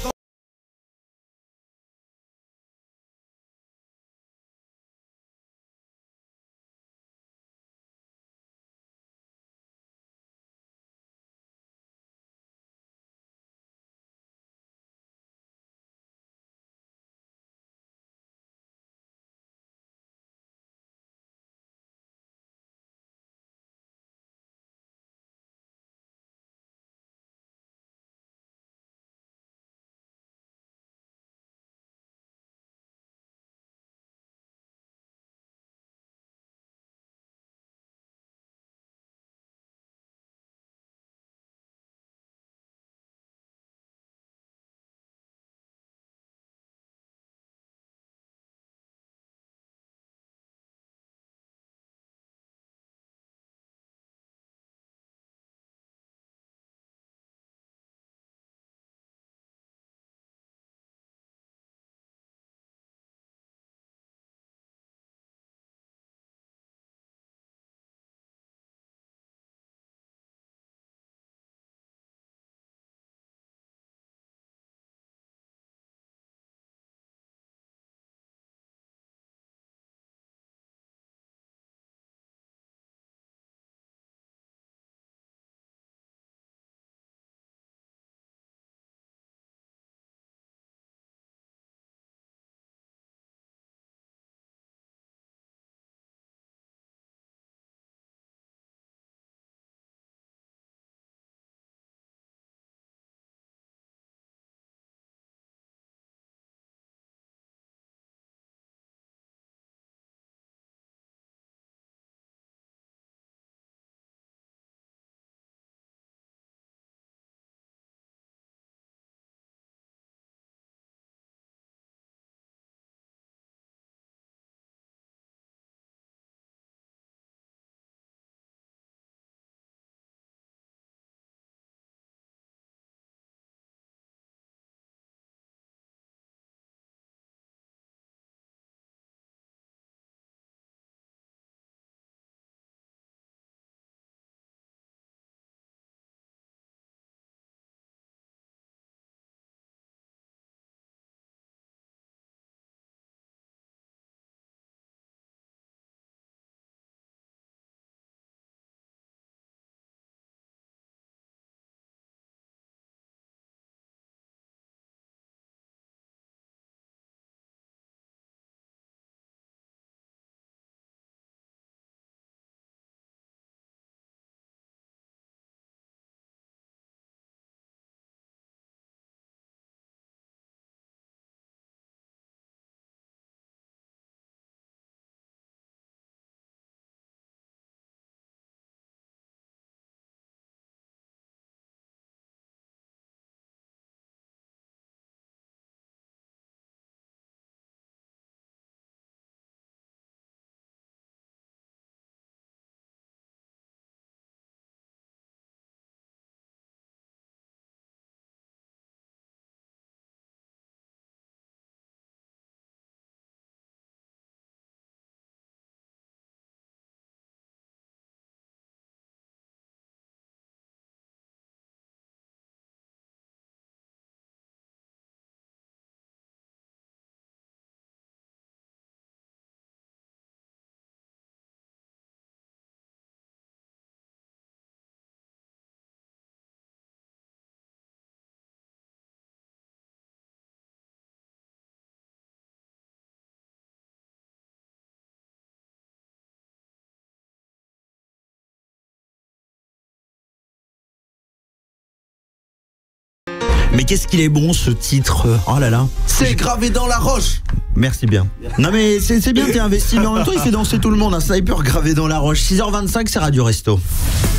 Mais qu'est-ce qu'il est bon ce titre. Oh là là. C'est gravé dans la roche. Merci bien. Non mais c'est bien, t'es investi, mais en même temps il fait danser tout le monde. Un sniper gravé dans la roche. 6h25, c'est Radio Resto.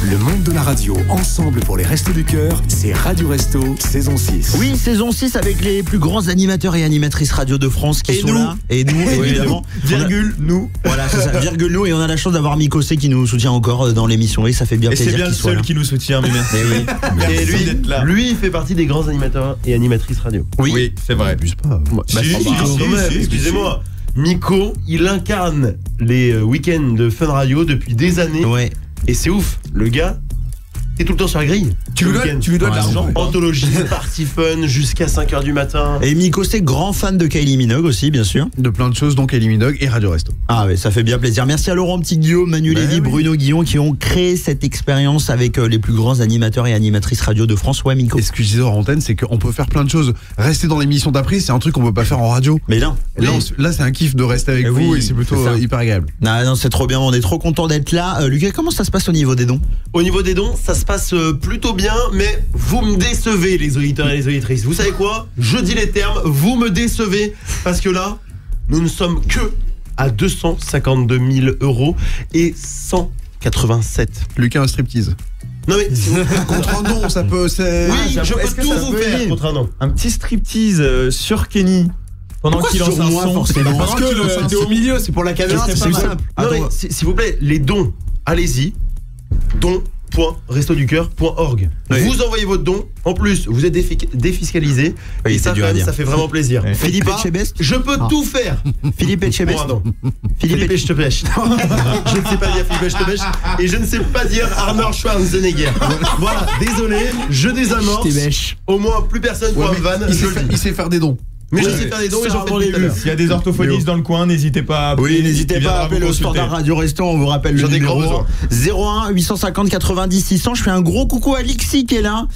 Le monde de la radio, ensemble pour les Restos du Cœur, c'est Radio Resto, saison 6. Oui, saison 6 avec les plus grands animateurs et animatrices radio de France qui sont là. Et nous, évidemment. Virgule, nous. Voilà, c'est ça, virgule nous. Et on a la chance d'avoir Mikosé qui nous soutient encore dans l'émission. Et ça fait bien plaisir. Et c'est bien le seul qui nous soutient, mais merci. Et lui, il fait partie des grands animateurs et animatrices radio. Oui, c'est vrai. Abuse pas. Excusez-moi. Miko, il incarne les week-ends de Fun Radio depuis des années. Ouais. Et c'est ouf, le gars est tout le temps sur la grille. Tu lui donnes de l'argent. Anthologie, party fun jusqu'à 5h du matin. Et Miko, c'est grand fan de Kylie Minogue aussi, bien sûr. De plein de choses, donc Kylie Minogue et Radio Resto. Ah ouais, ça fait bien plaisir. Merci à Laurent Petit-Guillaume, Manu Lévy, Bruno Guillon qui ont créé cette expérience avec les plus grands animateurs et animatrices radio de France. Ouais, Miko. Et ce que je disais en antenne, c'est qu'on peut faire plein de choses. Rester dans l'émission d'après, c'est un truc qu'on peut pas faire en radio. Mais non. Là, c'est un kiff de rester avec vous et c'est plutôt hyper agréable. Non, c'est trop bien. On est trop content d'être là. Lucas, comment ça se passe au niveau des dons? Au niveau des dons, ça se passe plutôt bien, mais vous me décevez, les auditeurs et les auditrices. Vous savez quoi? Je dis les termes, vous me décevez, parce que là, nous ne sommes que à 252 000 € et 187. Lucas, un striptease. Non mais contre un don, ça peut. Oui, je peux tout vous faire contre un don. Un petit striptease sur Kenny. Pendant qu'il lance un son. Forcément. Parce que t'es au milieu, c'est pour la caméra, c'est plus simple. Non mais s'il vous plaît, les dons, allez-y. Dons.restoducoeur.org. Oui. Vous envoyez votre don. En plus, vous êtes défiscalisé. Oui, et ça, ça fait vraiment plaisir. Oui. Philippe Etchebest. Je peux tout faire. Philippe Etchebest. Philippe Etchebest. Je ne sais pas dire Philippe Etchebest. Et je ne sais pas dire Arnold Schwarzenegger. Voilà, désolé, je désamorce. Au moins, plus personne pour me vanne. Il sait faire des dons. Mais je sais faire des dons et j'en fais tout à l'heure. S'il y a des orthophonistes dans le coin, n'hésitez pas à appeler. Oui, n'hésitez pas à appeler le standard Radio Resto. On vous rappelle le numéro 01 850 90 600. Je fais un gros coucou à Lixi qui est là.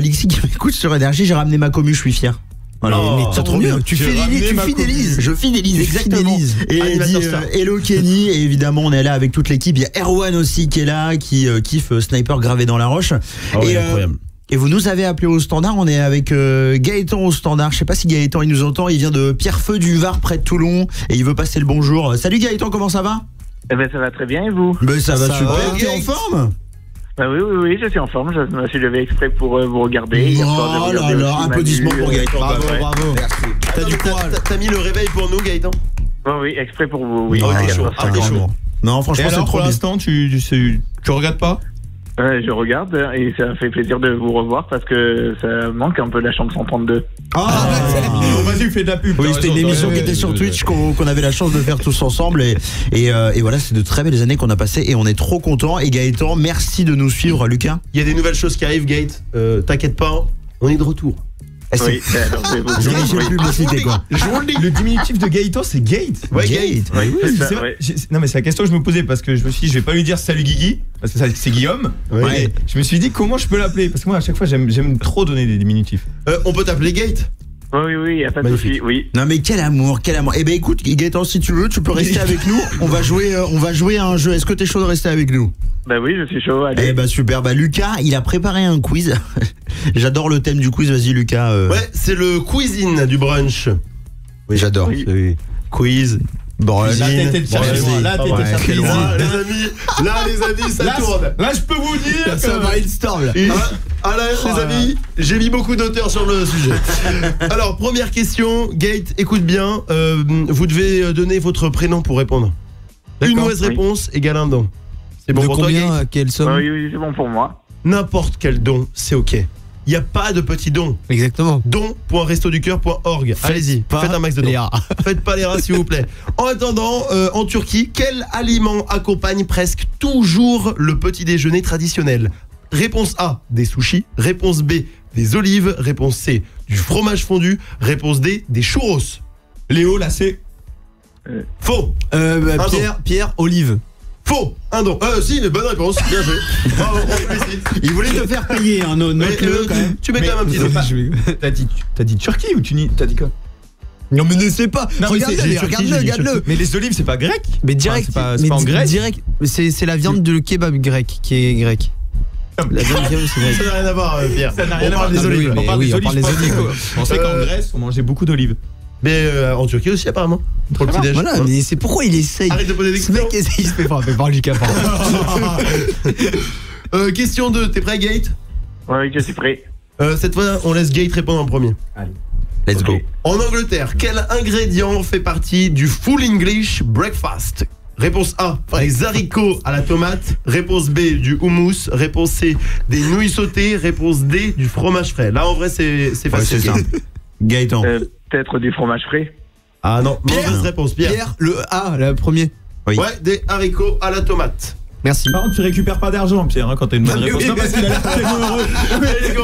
Lixi qui m'écoute sur Énergie. J'ai ramené ma commu, je suis fier. Voilà, c'est trop bien. Tu fidélises. Je fidélise, exactement. Et elle dit hello Kenny. Et évidemment, on est là avec toute l'équipe. Il y a Erwan aussi qui est là, qui kiffe Sniper gravé dans la roche. Et incroyable. Et vous nous avez appelé au standard, on est avec Gaëtan au standard. Je sais pas si Gaëtan il nous entend, il vient de Pierrefeu du Var près de Toulon et il veut passer le bonjour. Salut Gaëtan, comment ça va? Eh ben ça va très bien et vous? Ben ça va super, t'es en forme? Bah oui, je suis en forme, je me suis levé exprès pour vous regarder. Oh là là, applaudissements pour Gaëtan. Bravo. T'as mis le réveil pour nous Gaëtan? Oui, exprès pour vous, oui. T'es chaud. Non, franchement c'est trop pour l'instant, tu regardes pas? Je regarde et ça fait plaisir de vous revoir parce que ça manque un peu la chanson 32. Vas-y, fais de la pub. Oui, c'était une émission qui était sur Twitch qu'on avait la chance de faire tous ensemble et voilà, c'est de très belles années qu'on a passées et on est trop contents. Et Gaëtan, merci de nous suivre, Lucas. Il y a des nouvelles choses qui arrivent, Gaët. T'inquiète pas, on est de retour. Oui, publicité quoi. Le diminutif de Gaëtan, c'est Gate. Ouais, Gate. Non mais c'est la question que je me posais parce que je me suis dit je vais pas lui dire salut Guigui parce que c'est Guillaume. Ouais. Je me suis dit comment je peux l'appeler parce que moi à chaque fois j'aime trop donner des diminutifs. On peut t'appeler Gate? Oui, y a pas de souci, oui. Non mais quel amour. Eh ben écoute Gaëtan, si tu veux, tu peux rester avec nous. On va jouer à un jeu. Est-ce que t'es chaud de rester avec nous? Bah oui, je suis chaud. Allez. Eh bah super. Bah Lucas, il a préparé un quiz. J'adore le thème du quiz. Vas-y Lucas. Ouais, c'est le cuisine du brunch. Oui, j'adore. Oui. Quiz. Brunch. Là, t'étais les amis, ça tourne. Là, je peux vous dire ça va brainstorm. Là, les amis, j'ai mis beaucoup d'auteurs sur le sujet. Alors, première question, Gate, écoute bien. Vous devez donner votre prénom pour répondre. Une mauvaise réponse égale un don. C'est bon pour toi, Gate? Quelle somme? Oui, c'est bon pour moi. N'importe quel don, c'est ok. Il n'y a pas de petits dons. Exactement. Don.restoducoeur.org. Allez-y, faites un max de dons. Faites pas les rats s'il vous plaît. En attendant, en Turquie, quel aliment accompagne presque toujours le petit déjeuner traditionnel? Réponse A, des sushis. Réponse B, des olives. Réponse C, du fromage fondu. Réponse D, des churros. Léo, là c'est... Faux. Pierre, olive. Faux. Un don. Si, mais bonne réponse. Bien joué. Bravo, on félicite. Il voulait te faire payer, hein, note-le quand même. Tu mets quand même un petit don. T'as dit Turquie ou t'as dit quoi? Non mais ne sais pas. Regarde-le. Mais les olives c'est pas grec? Mais direct, c'est pas en grec. Direct, c'est la viande de kebab grec qui est grec. La zone Guillaume, c'est vrai. Ça n'a rien à voir, Pierre. Ça n'a rien à voir. Des olives. On parle des olives. On sait qu'en Grèce, on mangeait beaucoup d'olives. Mais en Turquie aussi, apparemment. Pour le petit-déj. Voilà, mais c'est pourquoi il essaye. Arrête de poser des questions. Ce mec essaye, il se fait frapper par Lucas. Question 2, t'es prêt, Gate? Ouais, je suis prêt. Cette fois, on laisse Gate répondre en premier. Allez. Let's go. En Angleterre, quel ingrédient fait partie du full English breakfast? Réponse A, des haricots à la tomate. Réponse B, du houmous. Réponse C, des nouilles sautées. Réponse D, du fromage frais. Là, en vrai, c'est facile. C'est simple. Gaëtan. Peut-être du fromage frais. Ah non, mauvaise réponse, Pierre. Pierre, le A, le premier. Oui. Ouais, des haricots à la tomate. Merci. Par contre, tu récupères pas d'argent, Pierre, hein, quand t'as une bonne réponse. Non, parce qu'il a l'air tellement heureux.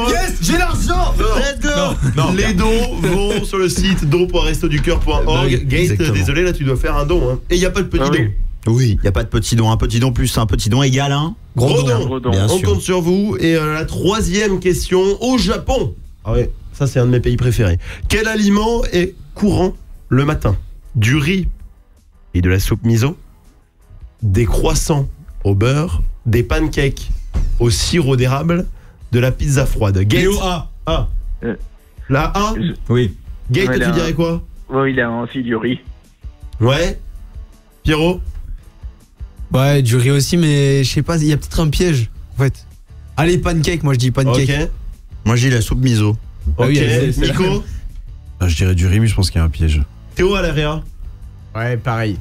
Yes, j'ai l'argent. Let's go. Non, les dons vont sur le site don.restoducoeur.org. Gate, désolé, là, tu dois faire un don. Hein. Et il n'y a pas de petit don. Oui, il n'y a pas de petit don. Un petit don plus un petit don égale un gros don. Bien On sûr. compte sur vous. Et la troisième question, au Japon. Ah ouais, ça c'est un de mes pays préférés. Quel aliment est courant le matin? Du riz et de la soupe miso, des croissants au beurre, des pancakes au sirop d'érable, de la pizza froide. Gate. Léo A. A. La A. Oui. Gate, Ouais, tu dirais quoi? Oui, il a aussi du riz. Ouais. Pierrot. Ouais, du riz aussi, mais je sais pas, il y a peut-être un piège, en fait. Allez, pancake, moi je dis pancake. Ok. Moi j'ai la soupe miso. Ok. oui, Nico. Je dirais du riz, mais je pense qu'il y a un piège. Théo à l'AREA. Ouais, pareil.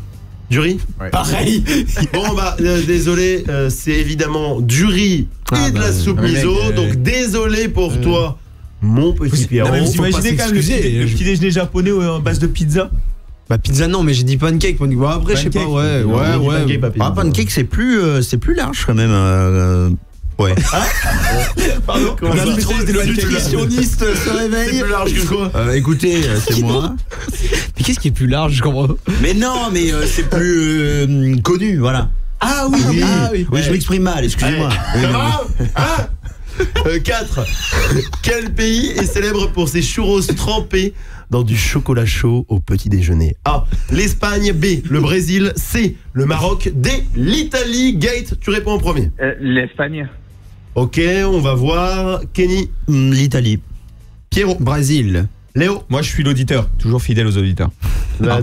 Du riz. Ouais. Pareil. Bon bah désolé, c'est évidemment du riz et de la soupe miso, donc désolé pour toi, mon petit Pierrot. Non, mais vous Faut pas imaginez quand même le petit déjeuner japonais en base de pizza? Bah pizza non, mais j'ai dit pancake. Bon, après je sais pas, ouais. Pancake c'est plus large quand même. Ouais. Pardon. Comment ça? Le nutritionniste se réveille. C'est plus large que quoi? Écoutez, c'est moi. Mais qu'est-ce qui est plus large, je comprends? Mais non, mais c'est plus connu, voilà. Ah oui, oui, je m'exprime mal, excusez-moi. Ouais. 4. Quel pays est célèbre pour ses churros trempés dans du chocolat chaud au petit déjeuner? A. L'Espagne. B. Le Brésil. C. Le Maroc. D. L'Italie. Gate, tu réponds en premier. L'Espagne. Ok, on va voir. Kenny. L'Italie. Pierrot. Brésil. Léo. Moi je suis l'auditeur, toujours fidèle aux auditeurs.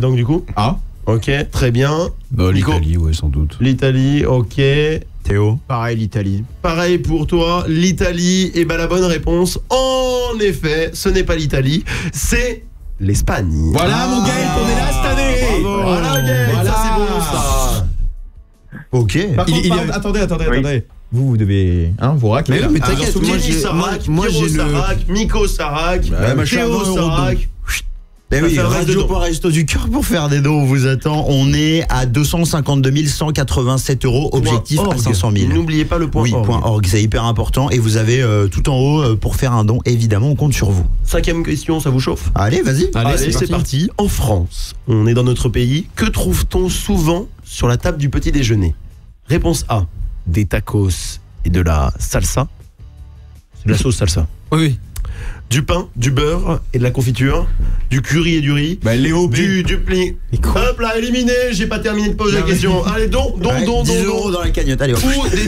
Donc du coup. Ah. Ok, très bien. L'Italie, ouais, sans doute. L'Italie, ok. Théo. Pareil, l'Italie. Pareil pour toi, l'Italie. Et bah la bonne réponse, en effet, ce n'est pas l'Italie, c'est l'Espagne. Voilà mon Gaël, on est là cette année. Bravo. Voilà Gaël, ça c'est bon ça. Ok. Par contre, attendez. Vous devez vous racler. Mais t'inquiète, moi j'ai Sarac, Miko Sarac, Théo Sarac. Eh oui, Radio du Cœur pour faire des dons, on vous attend. On est à 252 187 €, objectif à 500 000. N'oubliez pas le point org. Oui, point org, c'est hyper important. Et vous avez tout en haut pour faire un don. Évidemment, on compte sur vous. 5e question, ça vous chauffe? Allez, vas-y. Allez, c'est parti. En France, on est dans notre pays. Que trouve-t-on souvent sur la table du petit déjeuner? Réponse A, des tacos et de la salsa. C'est de la sauce salsa. Oui. Du pain, du beurre et de la confiture, du curry et du riz, Léo B. du pli. Hop là, éliminé, j'ai pas terminé de poser la question. Allez, 10 € dans la cagnotte, allez. Ou des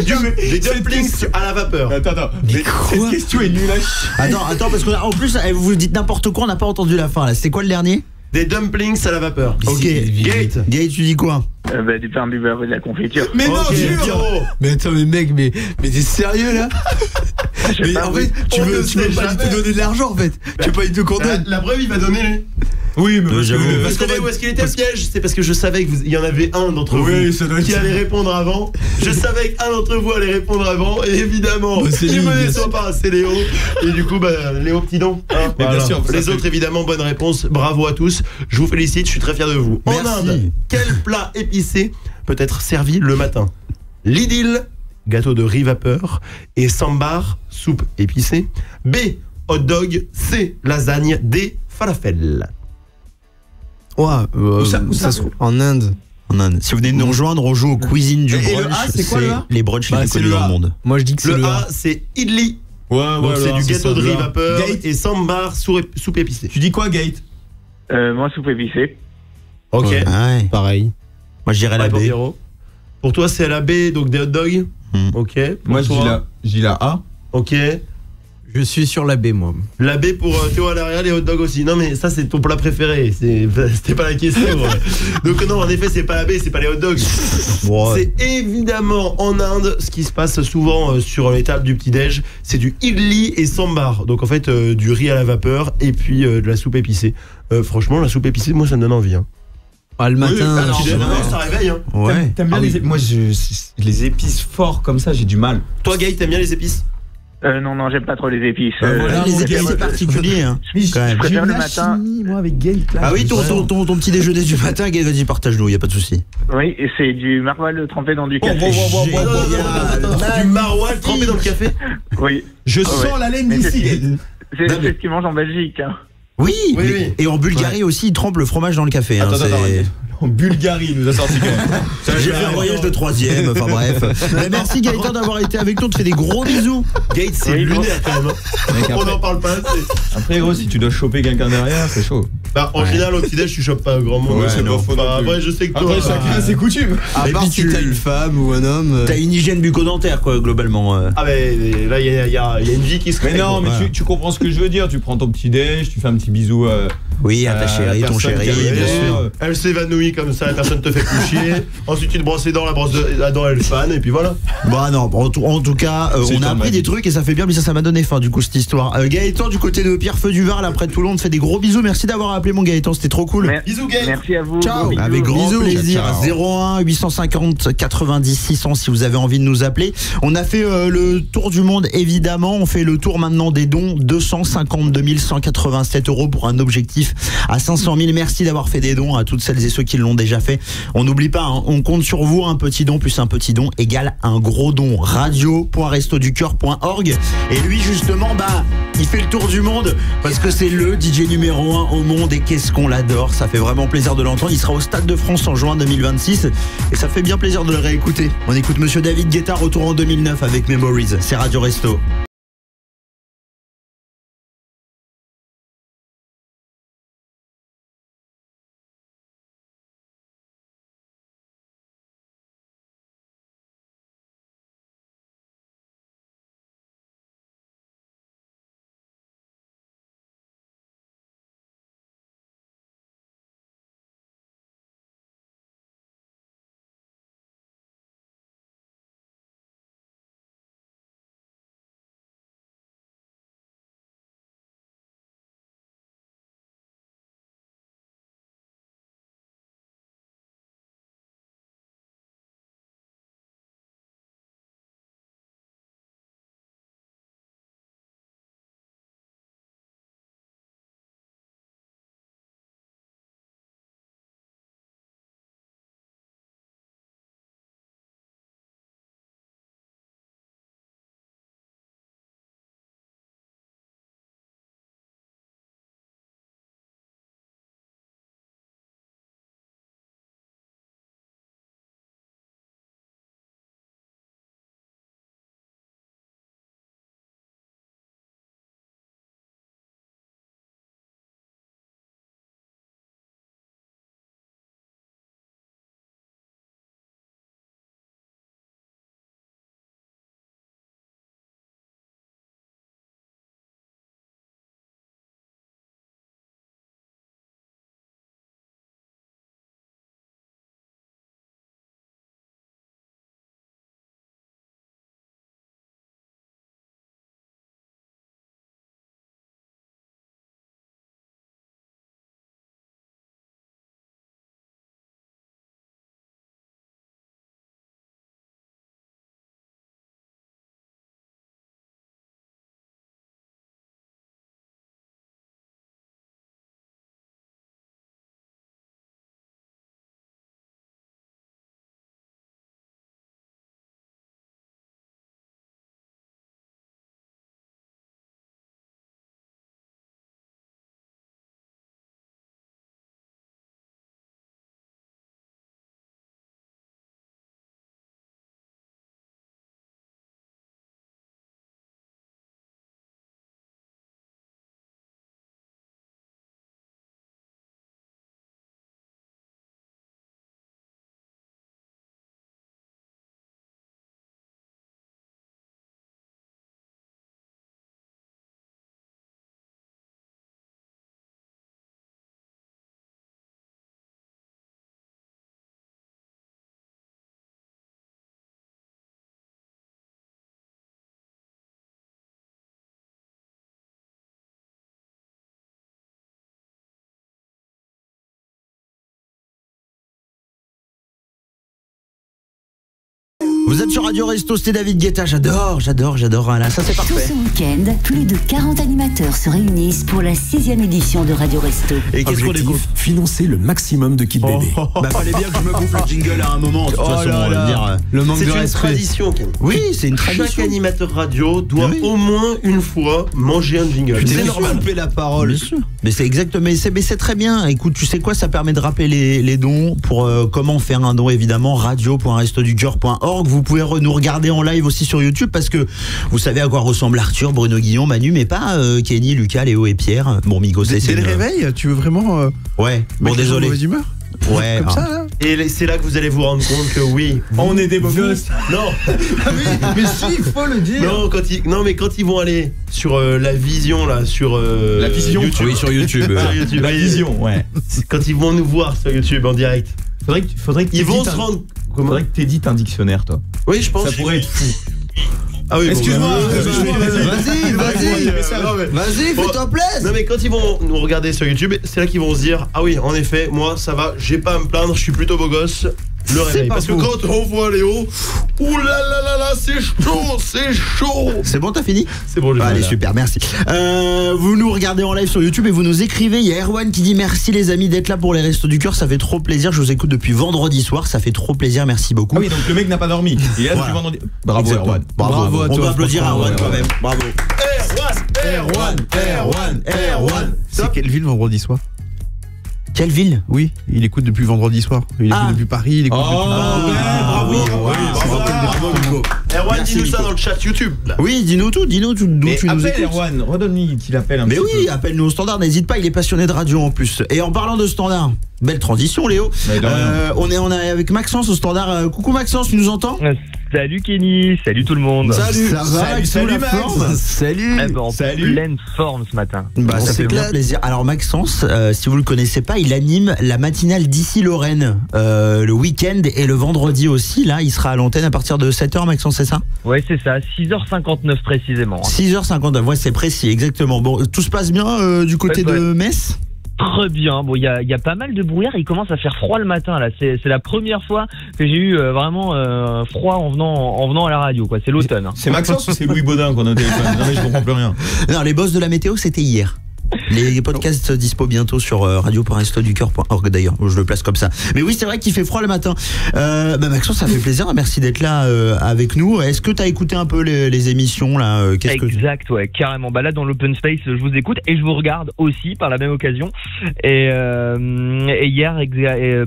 dumplings à la vapeur. Attends. Mais cette question est nulle. Attends, parce qu'en plus, vous vous dites n'importe quoi, on n'a pas entendu la fin là. C'est quoi le dernier? Des dumplings à la vapeur. Ok, Gate, tu dis quoi? Du pain, du beurre et de la confiture. Mais non, mais attends, mec, mais t'es sérieux là? Mais en fait, tu veux pas du tout donner de l'argent en fait. Tu veux pas du tout qu'on donne. La preuve, il va donner lui. Oui, mais j'avoue. Parce que où est-ce qu'il était le piège? C'est parce que je savais qu'il y en avait un d'entre vous qui allait répondre avant. Je savais qu'un d'entre vous allait répondre avant. Et évidemment, ne me déçois pas, c'est Léo. Et du coup, Léo petit don. Bien sûr. Les autres, évidemment, bonne réponse. Bravo à tous. Je vous félicite, je suis très fier de vous. En Inde, quel plat épicé peut être servi le matin? L'idylle, gâteau de riz vapeur, et sambar, soupe épicée. B, hot dog. C, lasagne. D, falafel. En Inde. Si vous venez de nous rejoindre, on joue aux cuisines du brunch. Et le A, c'est quoi le A? Les brunchs les plus connus dans le monde. Moi je dis que c'est le A, c'est idli. Donc c'est du gâteau de riz vapeur et sambar, soupe épicée. Tu dis quoi, Gate? Moi, soupe épicée. Ok. Ouais. Pareil. Moi je dirais la B. Pour toi, c'est la B, donc des hot dogs. Ok. Moi, je dis la A. Ok. Je suis sur la B, moi. La B pour Théo à l'arrière, les hot dogs aussi. Non, mais ça, c'est ton plat préféré. C'était pas la question. Donc, non, en effet, c'est pas la B, c'est pas les hot dogs. C'est évidemment en Inde, ce qui se passe souvent sur les tables du petit-déj. C'est du idli et sambar. Donc, en fait, du riz à la vapeur et puis de la soupe épicée. Franchement, la soupe épicée, moi, ça me donne envie. Hein. Ah, le matin, ça réveille. Hein. Ouais. T'aimes bien moi, les épices forts comme ça, j'ai du mal. Toi, Gaël, t'aimes bien les épices? Non, j'aime pas trop les épices. Les épices, c'est particulier. Hein, quand même. Je préfère le matin. Moi, avec Gaël. Ah oui, ton petit déjeuner du matin, Gaël, vas-y, partage-nous, y a pas de souci. Oui, et c'est du maroilles trempé dans du café. Du maroilles trempé dans le café? Oui. Je sens la laine d'ici. C'est ce qu'ils mangent en Belgique. Hein. Oui, et en Bulgarie aussi, ils trempent le fromage dans le café. Attends, en Bulgarie, il nous a sorti quand même. J'ai fait un voyage de 3ème, enfin bref. Mais merci Gaëtan d'avoir été avec nous, on te fait des gros bisous. Gaëtan, c'est lunaire quand même. On n'en parle pas assez. Après, gros, si tu dois choper quelqu'un derrière, c'est chaud. Bah, en général, au petit-déj, tu chopes pas un grand monde. Ouais, c'est pas faux. Après, je sais que toi. Après, chacun a ses coutumes. À part si t'as une femme ou un homme. T'as une hygiène bucco-dentaire, quoi, globalement. Ah, mais là, il y a une vie qui se crée. Mais non, mais tu comprends ce que je veux dire. Tu prends ton petit-déj, tu fais un petit bisou. Oui, à ta chérie, ton chéri, bien sûr. Elle s'évanouit comme ça, la personne te fait plus chier. Ensuite, tu te brosses les dents, la dent elle fan, et puis voilà. Bah non, en tout cas, on a appris des trucs et ça fait bien, mais ça m'a donné faim du coup cette histoire. Gaëtan du côté de Pierre Feu du Var, là près de Toulon, on te fait des gros bisous. Merci d'avoir appelé mon Gaëtan, c'était trop cool. Bisous Gaëtan. Merci à vous. Ciao. Avec grand plaisir. 01 850 90 600 si vous avez envie de nous appeler. On a fait le tour du monde évidemment. On fait le tour maintenant des dons. 252 187 € pour un objectif à 500 000. Merci d'avoir fait des dons à toutes celles et ceux qui l'ont déjà fait. On n'oublie pas, hein, on compte sur vous. Un petit don plus un petit don égale un gros don. radio.restoducoeur.org. Et lui justement, il fait le tour du monde parce que c'est le DJ numéro 1 au monde et qu'est-ce qu'on l'adore. Ça fait vraiment plaisir de l'entendre. Il sera au Stade de France en juin 2026 et ça fait bien plaisir de le réécouter. On écoute Monsieur David Guetta, retour en 2009 avec Memories. C'est Radio Resto. Vous êtes sur Radio Resto, c'était David Guetta, j'adore, là, ça c'est parfait. Tout ce week-end, plus de 40 animateurs se réunissent pour la 6e édition de Radio Resto. Et qu'est-ce qu'on écoute ? Financer le maximum de kits bébé. Bah fallait bien que je me bouffe le jingle à un moment, de toute façon, on va dire. Le manque de respect. C'est une tradition, Ken. Oui, c'est une tradition. Chaque animateur radio doit au moins une fois manger un jingle. C'est normal. Couper la parole. Bien sûr. Mais c'est exactement, mais c'est très bien. Écoute, tu sais quoi, ça permet de rappeler les dons pour comment faire un don, évidemment, radio.restoducœur.org. Vous pouvez nous regarder en live aussi sur YouTube parce que vous savez à quoi ressemble Arthur, Bruno Guillon, Manu, mais pas Kenny, Lucas, Léo et Pierre. Bon, Migos, c'est le réveil. Tu veux vraiment Ouais. Bon, désolé. Mauvaise humeur. Ouais. Comme ça, là. Et c'est là que vous allez vous rendre compte que oui, on est des beaux gosses. Non. Mais si, il faut le dire. Non, mais quand ils vont aller sur la vision là, sur la vision. YouTube. Oui, sur YouTube. La vision, ouais. Quand ils vont nous voir sur YouTube en direct. Faudrait que ils vont se rendre. Faudrait que t'édites un dictionnaire, toi. Oui, je pense. Ça pourrait être fou. Ah oui, excuse-moi, vas-y, fais-toi plaisir. Non mais quand ils vont nous regarder sur YouTube, c'est là qu'ils vont se dire ah oui, en effet, moi ça va, j'ai pas à me plaindre, je suis plutôt beau gosse. Le réveil. Parce que quand on voit Léo, oulala, c'est chaud. C'est bon, t'as fini? C'est bon, allez, super, merci. Vous nous regardez en live sur YouTube et vous nous écrivez. Il y a Erwan qui dit merci les amis d'être là pour les Restos du Cœur, ça fait trop plaisir. Je vous écoute depuis vendredi soir, ça fait trop plaisir, merci beaucoup. Ah oui, donc le mec n'a pas dormi. Il est là depuis vendredi. Bravo Erwan. Bravo à toi. On doit applaudir Erwan quand même. Bravo. Erwan. C'est quelle ville vendredi soir? Quelle ville? Oui, il écoute depuis vendredi soir. Il écoute depuis Paris, il écoute depuis... Bravo, Nico. Erwan, dis-nous ça dans le chat YouTube. Oui, dis-nous tout, d'où tu nous écoutes. Erwan, redonne-lui qu'il appelle un petit peu. Mais oui, appelle-nous au standard, n'hésite pas, il est passionné de radio en plus. Et en parlant de standard, belle transition Léo. On est avec Maxence au standard. Coucou Maxence, tu nous entends? Salut Kenny, salut tout le monde. Salut, ça va, salut Max. Salut. Pleine forme ce matin. Bah, ça fait bien plaisir. Alors Maxence, si vous le connaissez pas, il anime la matinale d'ici Lorraine le week-end et le vendredi aussi. Là, il sera à l'antenne à partir de 7h, Maxence, c'est ça? Ouais, c'est ça, 6h59 précisément. 6h59, ouais, c'est précis, exactement. Bon, tout se passe bien du côté de Metz? Très bien. Bon, il y a pas mal de brouillard. Il commence à faire froid le matin là. C'est la première fois que j'ai eu vraiment froid en venant à la radio. Quoi. C'est l'automne. C'est Maxence ou c'est Louis Baudin qu'on a au téléphone? Non mais je comprends plus rien. Non, les boss de la météo c'était hier. Les podcasts dispo bientôt sur radio.restoducœur.org d'ailleurs, je le place comme ça. Mais oui, c'est vrai qu'il fait froid le matin. Maxence, ça fait plaisir, merci d'être là avec nous. Est-ce que tu as écouté un peu les émissions là? Exact, ouais, carrément. Bah là dans l'open space, je vous écoute et je vous regarde aussi par la même occasion. Et hier,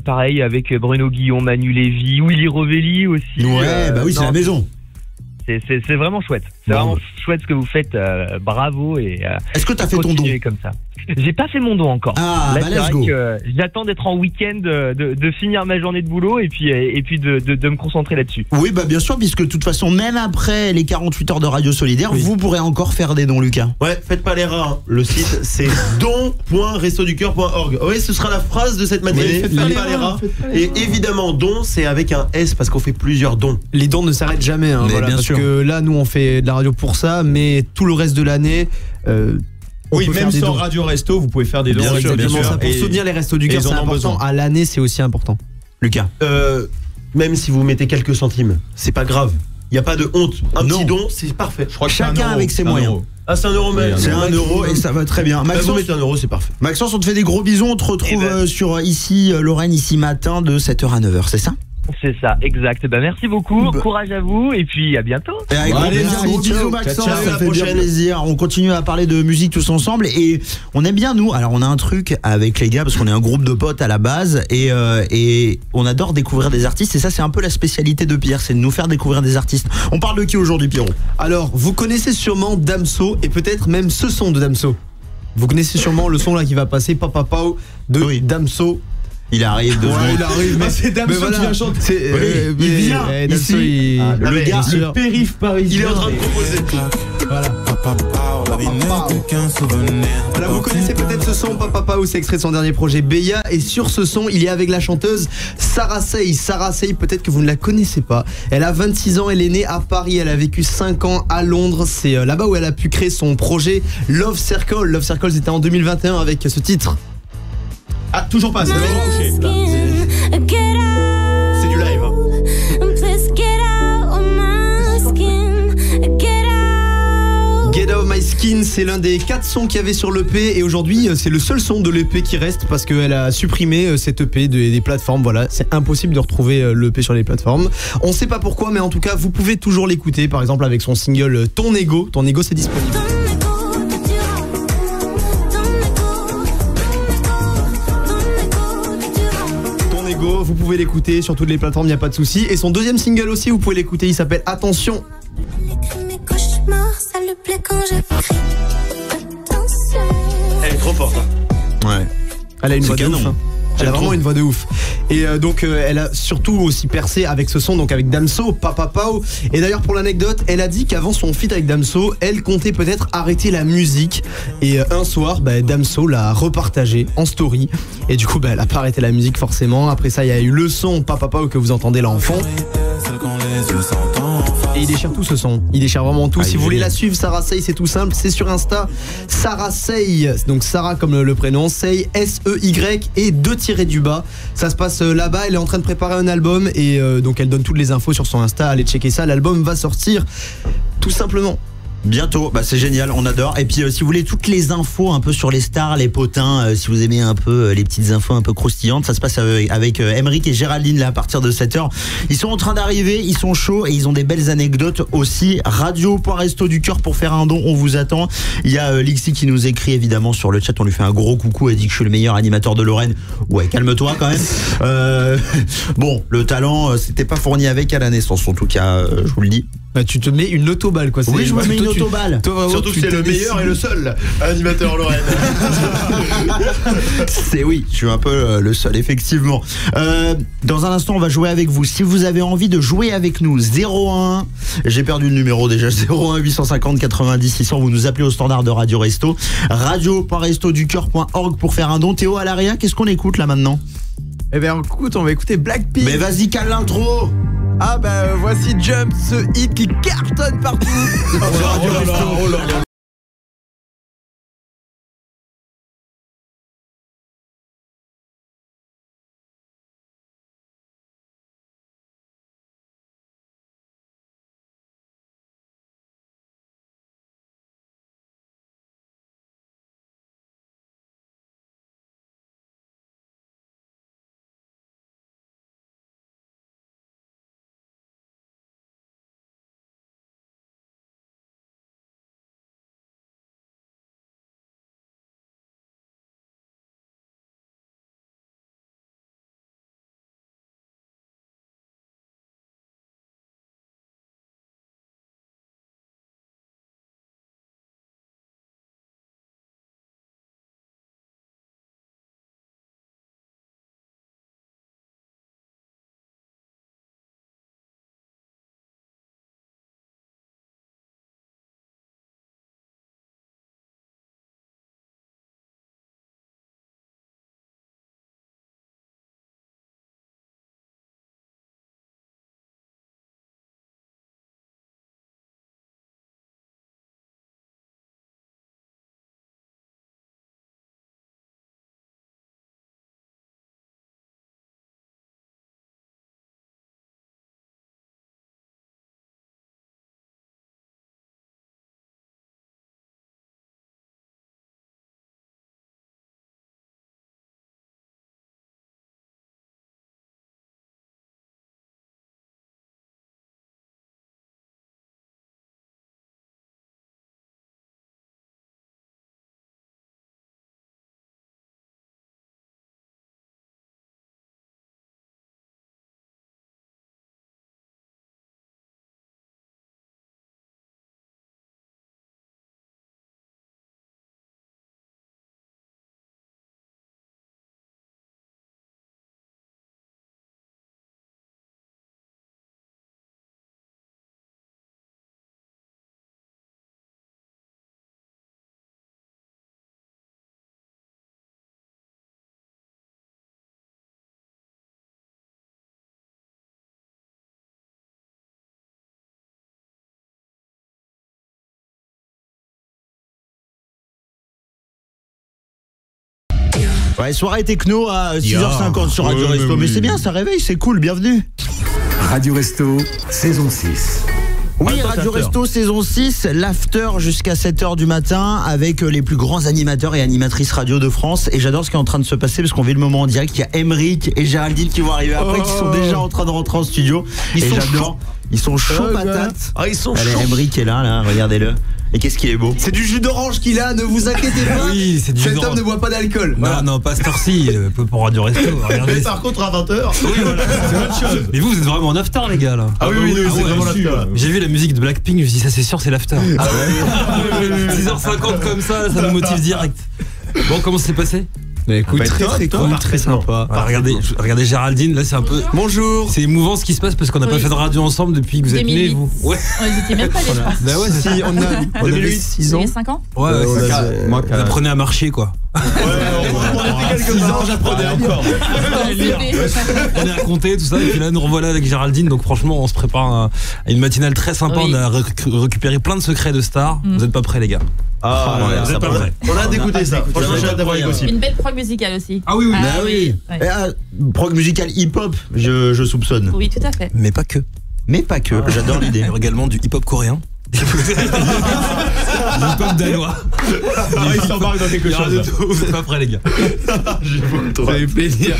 pareil avec Bruno Guillon, Manu Lévy, Willy Rovelli aussi. Ouais, bah oui, c'est la maison. C'est vraiment chouette. C'est vraiment chouette ce que vous faites. Bravo et. Est-ce que t'as fait ton don? Comme ça. J'ai pas fait mon don encore. Ah, là, bah let's go. J'attends d'être en week-end, de finir ma journée de boulot et puis de me concentrer là-dessus. Oui, bah bien sûr, puisque de toute façon, même après les 48 heures de radio solidaire, vous pourrez encore faire des dons, Lucas. Ouais, faites pas les rats. Hein. Le site, c'est don.restoducœur.org. Oui, ce sera la phrase de cette matinée. Faites pas les rats. Et évidemment, don, c'est avec un S parce qu'on fait plusieurs dons. Les dons ne s'arrêtent jamais. Hein, voilà, bien sûr. Parce que là, nous, on fait de la radio pour ça, mais tout le reste de l'année. Oui, même sans Radio Resto, vous pouvez faire des dons. Bien sûr. Ça, pour soutenir les Restos du Cœur, c'est important. À l'année, c'est aussi important. Lucas, même si vous mettez quelques centimes, c'est pas grave. Il n'y a pas de honte. Petit don, c'est parfait. Je crois que chacun avec ses moyens. Ah, c'est 1 euro même. C'est 1 euro et ça va très bien. Maxence, vous mettez 1 euro, c'est parfait. Maxence, on te fait des gros bisous. On te retrouve sur ici Lorraine, ici matin de 7h à 9h, c'est ça? C'est ça, exact. Bah, merci beaucoup, courage à vous et puis à bientôt. Allez, bisous Maxence, ça fait bien plaisir. On continue à parler de musique tous ensemble et on aime bien nous. Alors on a un truc avec les gars parce qu'on est un groupe de potes à la base et on adore découvrir des artistes et ça c'est un peu la spécialité de Pierre, c'est de nous faire découvrir des artistes. On parle de qui aujourd'hui, Pierrot? Alors vous connaissez sûrement Damso et peut-être même ce son de Damso. Vous connaissez sûrement le son là qui va passer, Papa Pao de Damso. Il arrive de il arrive, mais c'est Damso qui vient chanter. Il vient ici. Le gars, le périph' parisien. Il est en train de composer. Voilà. Voilà, vous connaissez peut-être ce son, Papa Pao, c'est extrait de son dernier projet Beya. Et sur ce son, il est avec la chanteuse Sarah Sey. Sarah Sey, peut-être que vous ne la connaissez pas. Elle a 26 ans, elle est née à Paris, elle a vécu 5 ans à Londres. C'est là-bas où elle a pu créer son projet Love Circle. Love Circle, c'était en 2021 avec ce titre. Ah, toujours pas, c'est vraiment couché. C'est du live. Hein. Skin, c'est l'un des 4 sons qu'il y avait sur l'EP et aujourd'hui c'est le seul son de l'EP qui reste parce qu'elle a supprimé cette EP des plateformes. Voilà, c'est impossible de retrouver l'EP sur les plateformes. On sait pas pourquoi, mais en tout cas vous pouvez toujours l'écouter, par exemple avec son single Ton Ego. Ton Ego, c'est disponible. Ton Ego, vous pouvez l'écouter sur toutes les plateformes, il n'y a pas de souci. Et son deuxième single aussi, vous pouvez l'écouter, il s'appelle Attention. Ça lui plaît quand j'écris. Attention. Elle est trop forte. Ouais. Elle a une voix de ouf. Elle a vraiment une voix de ouf. Et donc elle a surtout aussi percé avec ce son, donc avec Damso, Papa Pao. Et d'ailleurs pour l'anecdote, elle a dit qu'avant son feat avec Damso, elle comptait peut-être arrêter la musique. Et un soir, Damso l'a repartagé en story. Et du coup, elle a pas arrêté la musique forcément. Après ça, il y a eu le son Papa Pao que vous entendez là en fond. Et il déchire tout ce son, il déchire vraiment tout. Si vous voulez la suivre, Sarah Sey, c'est tout simple, c'est sur Insta, Sarah Sey, donc Sarah comme le prénom, Sey, S-E-Y et 2-du-bas. Ça se passe là-bas, elle est en train de préparer un album et donc elle donne toutes les infos sur son Insta, allez checker ça, l'album va sortir tout simplement. Bientôt, c'est génial, on adore. Et puis si vous voulez toutes les infos un peu sur les stars, les potins, si vous aimez un peu les petites infos un peu croustillantes, ça se passe avec Emeric et Géraldine là à partir de 7h. Ils sont en train d'arriver, ils sont chauds et ils ont des belles anecdotes aussi. Radio.resto du cœur pour faire un don, on vous attend. Il y a Lixi qui nous écrit évidemment sur le chat, on lui fait un gros coucou, elle dit que je suis le meilleur animateur de Lorraine. Ouais, calme-toi quand même. Bon, le talent c'était pas fourni avec à la naissance en tout cas, je vous le dis. Tu te mets une autoballe quoi. Oui, je me mets une autoballe. Surtout que c'est le meilleur et le seul animateur Lorraine. Oui, je suis un peu le seul effectivement. Dans un instant on va jouer avec vous. Si vous avez envie de jouer avec nous, 01, j'ai perdu le numéro déjà, 01 850 90 600, vous nous appelez au standard de Radio Resto, radio.restoducoeur.org pour faire un don. Théo à l'ARIA, qu'est-ce qu'on écoute là maintenant? Eh bien écoute, on va écouter Blackpink. Mais vas-y, cale l'intro. Ah voici Jump, ce hit qui cartonne partout. Radio Resto. Ouais, soirée techno à 6h50 sur Radio Resto. Mais c'est bien, ça réveille, c'est cool, bienvenue. Radio Resto, saison 6. Oui, Radio Resto saison 6, l'after jusqu'à 7h du matin avec les plus grands animateurs et animatrices radio de France. Et j'adore ce qui est en train de se passer parce qu'on vit le moment en direct. Il y a Emeric et Géraldine qui vont arriver après, qui sont déjà en train de rentrer en studio. Ils sont chauds patates. Ah, ils sont chauds. Emeric est là, regardez-le. Et qu'est-ce qu'il est beau. C'est du jus d'orange qu'il a, ne vous inquiétez pas. Oui, c'est du jus d'orange. Cet homme ne boit pas d'alcool. Non, pas cette heure-ci, pour Radio Resto. Regardez. Mais par contre, à 20h, oui, voilà, c'est autre chose. Mais vous êtes vraiment en after, les gars, là. Ah oui, c'est vraiment l'after. J'ai vu la musique de Blackpink, je me suis dit, ça c'est sûr, c'est l'after. 6h50 comme ça nous motive direct. Bon, comment ça s'est passé? Mais écoute, très cool, très sympa. Regardez Géraldine, là c'est un peu. Bonjour. C'est émouvant ce qui se passe parce qu'on n'a pas fait de radio ensemble depuis que vous êtes nés, vous. Ouais. On était même pas nés, je pense. Bah ouais, si, on avait 6 ans. 5 ans. Ouais, moi vous apprenez à marcher quoi. Ouais, on était quelques ans, j'apprenais encore. On est à compter, tout ça, et puis là nous revoilà avec Géraldine, donc franchement on se prépare à une matinale très sympa, on a récupéré plein de secrets de stars. Vous êtes pas prêts les gars? Ah, vous êtes pas prêts. On a hâte d'écouter ça. Franchement, j'ai hâte d'avoir aussi. Une belle prog musicale aussi. Ah oui, oui. Prog musicale hip-hop, je soupçonne. Oui, tout à fait. Mais pas que. J'adore l'idée. Également du hip-hop coréen. Du hip-hop danois. Il s'embarque dans quelque chose. Vous êtes pas prêts les gars? Ça fait plaisir.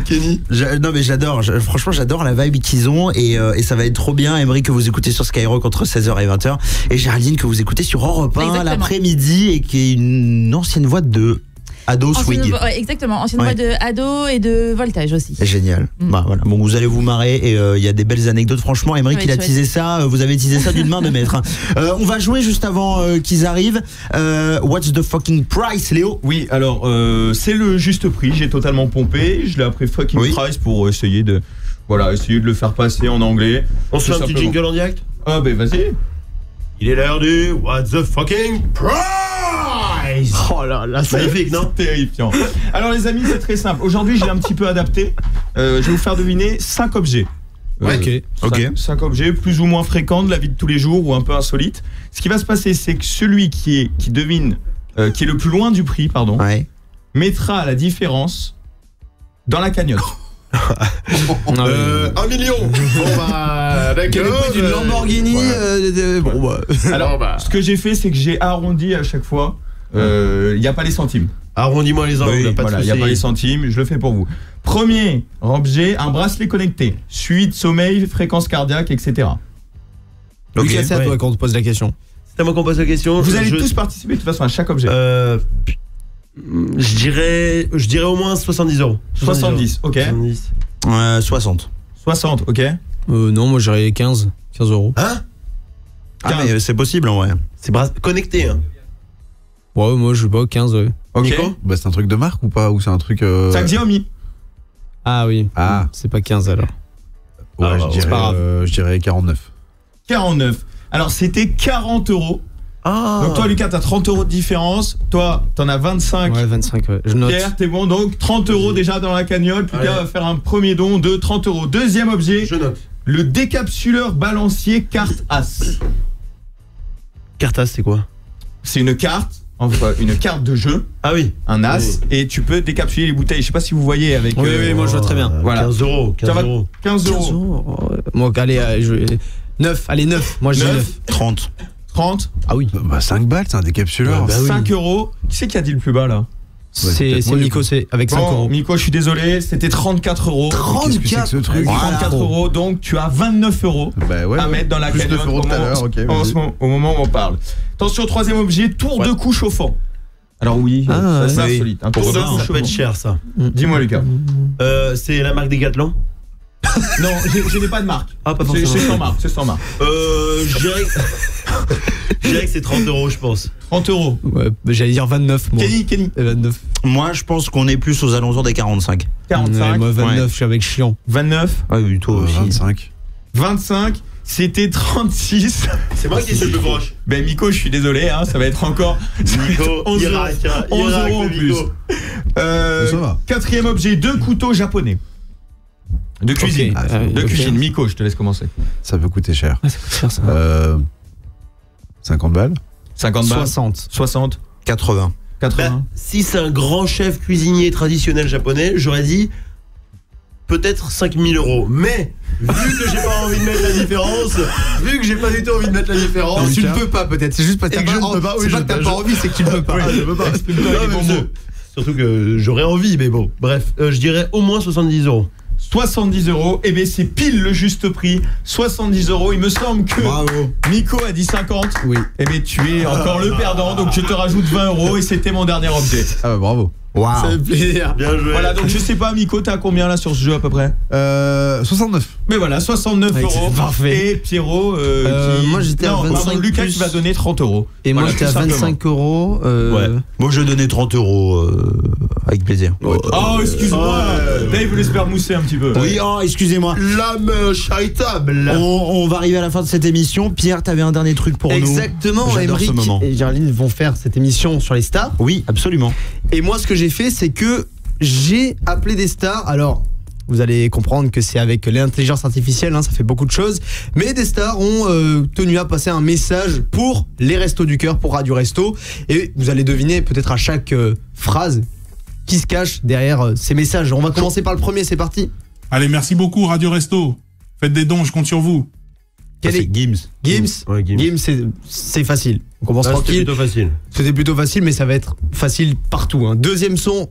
Kenny. Non mais j'adore, franchement j'adore la vibe qu'ils ont et ça va être trop bien. Emeric que vous écoutez sur Skyrock entre 16h et 20h et Géraldine que vous écoutez sur Europe 1 l'après-midi et qui est une ancienne voix de Ado Swing. Exactement, ancienne voix de Ado et de Voltage aussi. Génial. Bah, voilà. Bon, vous allez vous marrer et il y a des belles anecdotes. Franchement, Emeric, il a teasé ça. Vous avez teasé ça d'une main de maître. On va jouer juste avant qu'ils arrivent. What's the fucking price, Léo? Oui, alors c'est le juste prix. J'ai totalement pompé. Je l'ai appris fucking price pour essayer de le faire passer en anglais. On se fait un petit jingle en direct? Ah ben vas-y. Il est l'heure du What's the fucking price? Oh là là, c'est magnifique, non? Terrifiant. Alors les amis, c'est très simple. Aujourd'hui, j'ai un petit peu adapté. Je vais vous faire deviner 5 objets. Ok. 5 objets plus ou moins fréquents de la vie de tous les jours ou un peu insolites. Ce qui va se passer, c'est que celui qui devine, qui est le plus loin du prix, mettra la différence dans la cagnotte. 1 million. Quel est le prix d'une Lamborghini? Alors, ce que j'ai fait, c'est que j'ai arrondi à chaque fois. Il n'y a pas les centimes. Arrondis-moi les angles. Il n'y a pas les centimes, je le fais pour vous. Premier objet, un bracelet connecté. Suite, sommeil, fréquence cardiaque, etc. Ok, c'est à toi qu'on te pose la question. C'est à moi qu'on pose la question. Vous allez tous participer de toute façon à chaque objet. Je dirais au moins 70 €. 70, ok. 60. 60, ok. Non, moi j'irais 15 €. Hein? Ah mais c'est possible en vrai. C'est connecté hein. Ouais, moi je sais pas, 15 €. Ok. Nico? Bah c'est un truc de marque ou pas? Ou c'est un truc... C'est un Xiaomi. Ah oui. Ah. C'est pas 15 alors. Ouais, je dirais 49. 49. Alors c'était 40 €. Ah. Donc toi Lucas t'as 30 € de différence. Toi t'en as 25. Ouais 25 ouais. Je note. Pierre t'es bon, donc 30 € déjà dans la cagnotte. Lucas va faire un premier don de 30 €. Deuxième objet. Je note. Le décapsuleur balancier carte As. Carte As c'est quoi? C'est une carte. Enfin, une carte de jeu. Ah oui. Un as. Oui. Et tu peux décapsuler les bouteilles. Je sais pas si vous voyez avec. Oui, moi je vois très bien. Voilà. 15 €. 15 €. Moi, allez, 9. Allez, 9. Moi je dis 9. 30. 30. Ah oui. Bah 5 balles, c'est un décapsuleur. 5 €. Qui c'est qui a dit le plus bas là? C'est Miko, c'est avec 5 €. Miko, je suis désolé, c'était 34 €. 34 ce truc. 34 €, donc tu as 29 € à mettre dans la cagnotte. Plus 9 € tout à l'heure, ok. Au moment où on parle. Attention, troisième objet, tour de cou chauffant. Alors oui, c'est insolite. Un tour de cou ça peut être cher ça. Dis-moi Lucas. C'est la marque Decathlon? Non, je n'ai pas de marque. Ah, pas forcément. C'est sans marque. Je dirais que c'est 30 €, je pense. 30 €. Ouais, j'allais dire 29 moi. Kenny. 29. Moi, je pense qu'on est plus aux alentours des 45. 45. Ouais, moi 29, je suis avec chiant. 29. Ah oui, toi aussi. 25. 25. C'était 36. C'est moi qui suis le plus proche. Ben Miko, je suis désolé, hein, ça va être encore 11 € en plus. Quatrième objet, 2 couteaux japonais. De cuisine. Okay. De cuisine. Miko, je te laisse commencer. Ça peut coûter cher. Ah, ça coûte cher ça. 50 balles. 50 balles. 60. 80. Bah, si c'est un grand chef cuisinier traditionnel japonais, j'aurais dit peut-être 5000 €. Mais vu que j'ai pas envie de mettre la différence, vu que j'ai pas du tout envie de mettre la différence, tu ne peux pas peut-être. C'est juste parce que je ne peux pas. C'est pas que t'as pas envie, c'est que tu ne peux pas. Je peux pas. Surtout que j'aurais envie, mais bon. Bref, je dirais au moins 70 €. 70 €, et bien c'est pile le juste prix. 70 €, il me semble que Miko a dit 50. Oui. Et bien tu es encore le perdant, donc je te rajoute 20 € et c'était mon dernier objet. Ah bah bravo. Wow. Ça fait plaisir. Bien joué. Voilà, donc je sais pas, Miko, t'as combien là sur ce jeu à peu près 69. Mais voilà, 69 €. Parfait. Et Pierrot, moi j'étais à 25 Lucas plus. qui va donner 30 €. Et moi j'étais à 25 €. Ouais. Moi je donnais 30 € avec plaisir. Oh, excuse-moi. Dave voulait se faire mousser un petit peu. Oui, excusez-moi. L'âme charitable. On va arriver à la fin de cette émission. Pierre, t'avais un dernier truc pour nous. Exactement. Émeric et Géraldine vont faire cette émission sur les stars. Oui, absolument. Et moi ce que j'ai fait, c'est que j'ai appelé des stars. Alors, vous allez comprendre que c'est avec l'intelligence artificielle, ça fait beaucoup de choses. Mais des stars ont tenu à passer un message pour les Restos du Cœur, pour Radio Resto. Et vous allez deviner peut-être à chaque phrase qui se cache derrière ces messages. On va commencer par le premier, c'est parti. Allez, merci beaucoup Radio Resto. Faites des dons, je compte sur vous. Quel est Gims? Gims, c'est facile. On commence tranquille. C'était plutôt facile. C'était plutôt facile, mais ça va être facile partout. Deuxième son.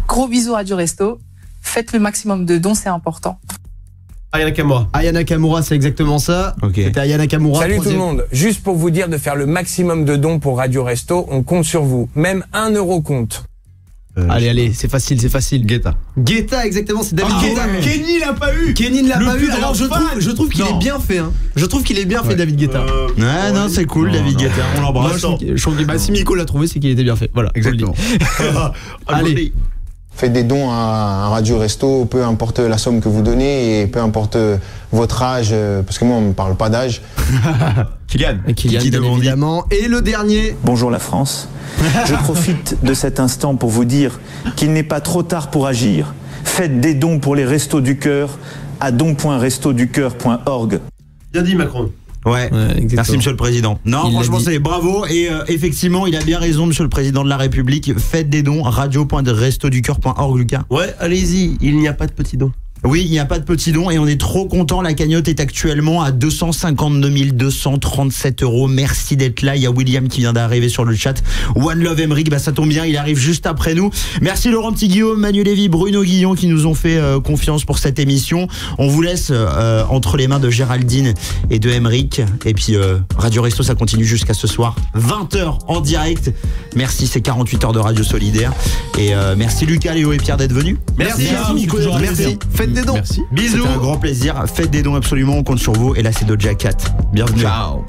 Gros bisous Radio Resto. Faites le maximum de dons, c'est important. Aya Nakamura. Aya Nakamura, c'est exactement ça. C'était Aya Nakamura. Salut tout le monde. Juste pour vous dire de faire le maximum de dons pour Radio Resto, on compte sur vous. Même 1 € compte. Allez, c'est facile. Guetta, exactement, c'est David Guetta. Kenny l'a pas eu. Kenny ne l'a pas eu. Alors je trouve qu'il est bien fait. Je trouve qu'il est bien fait, David Guetta. Ouais, non, c'est cool, David Guetta. On l'embrasse. Je trouve que si Miko l'a trouvé, c'est qu'il était bien fait. Voilà, exactement. Allez. Faites des dons à Radio Resto, peu importe la somme que vous donnez et peu importe votre âge, parce que moi on ne parle pas d'âge. Kylian, bien évidemment. Et le dernier. Bonjour la France. Je profite de cet instant pour vous dire qu'il n'est pas trop tard pour agir. Faites des dons pour les Restos du Cœur à don.restoducoeur.org. Bien dit Macron. Ouais, merci Monsieur le Président. Non, franchement c'est bravo et effectivement il a bien raison Monsieur le Président de la République. Faites des dons, radio.restoducoeur.org Lucas. Ouais, allez-y, il n'y a pas de petits dons. Oui, il n'y a pas de petits dons et on est trop content. La cagnotte est actuellement à 252 237 €. Merci d'être là. Il y a William qui vient d'arriver sur le chat. One Love Emeric, ça tombe bien, il arrive juste après nous. Merci Laurent Petit-Guillaume, Manu Lévy, Bruno Guillon qui nous ont fait confiance pour cette émission. On vous laisse entre les mains de Géraldine et de Emeric. Et puis Radio Resto, ça continue jusqu'à ce soir, 20h en direct. Merci, c'est 48 heures de radio solidaire. Et merci Lucas, Léo et Pierre d'être venus. Merci Nico. Merci. Faites des dons. Merci. Bisous. C'était un grand plaisir. Faites des dons absolument. On compte sur vous. Et là, c'est Doja Cat. Bienvenue. Ciao.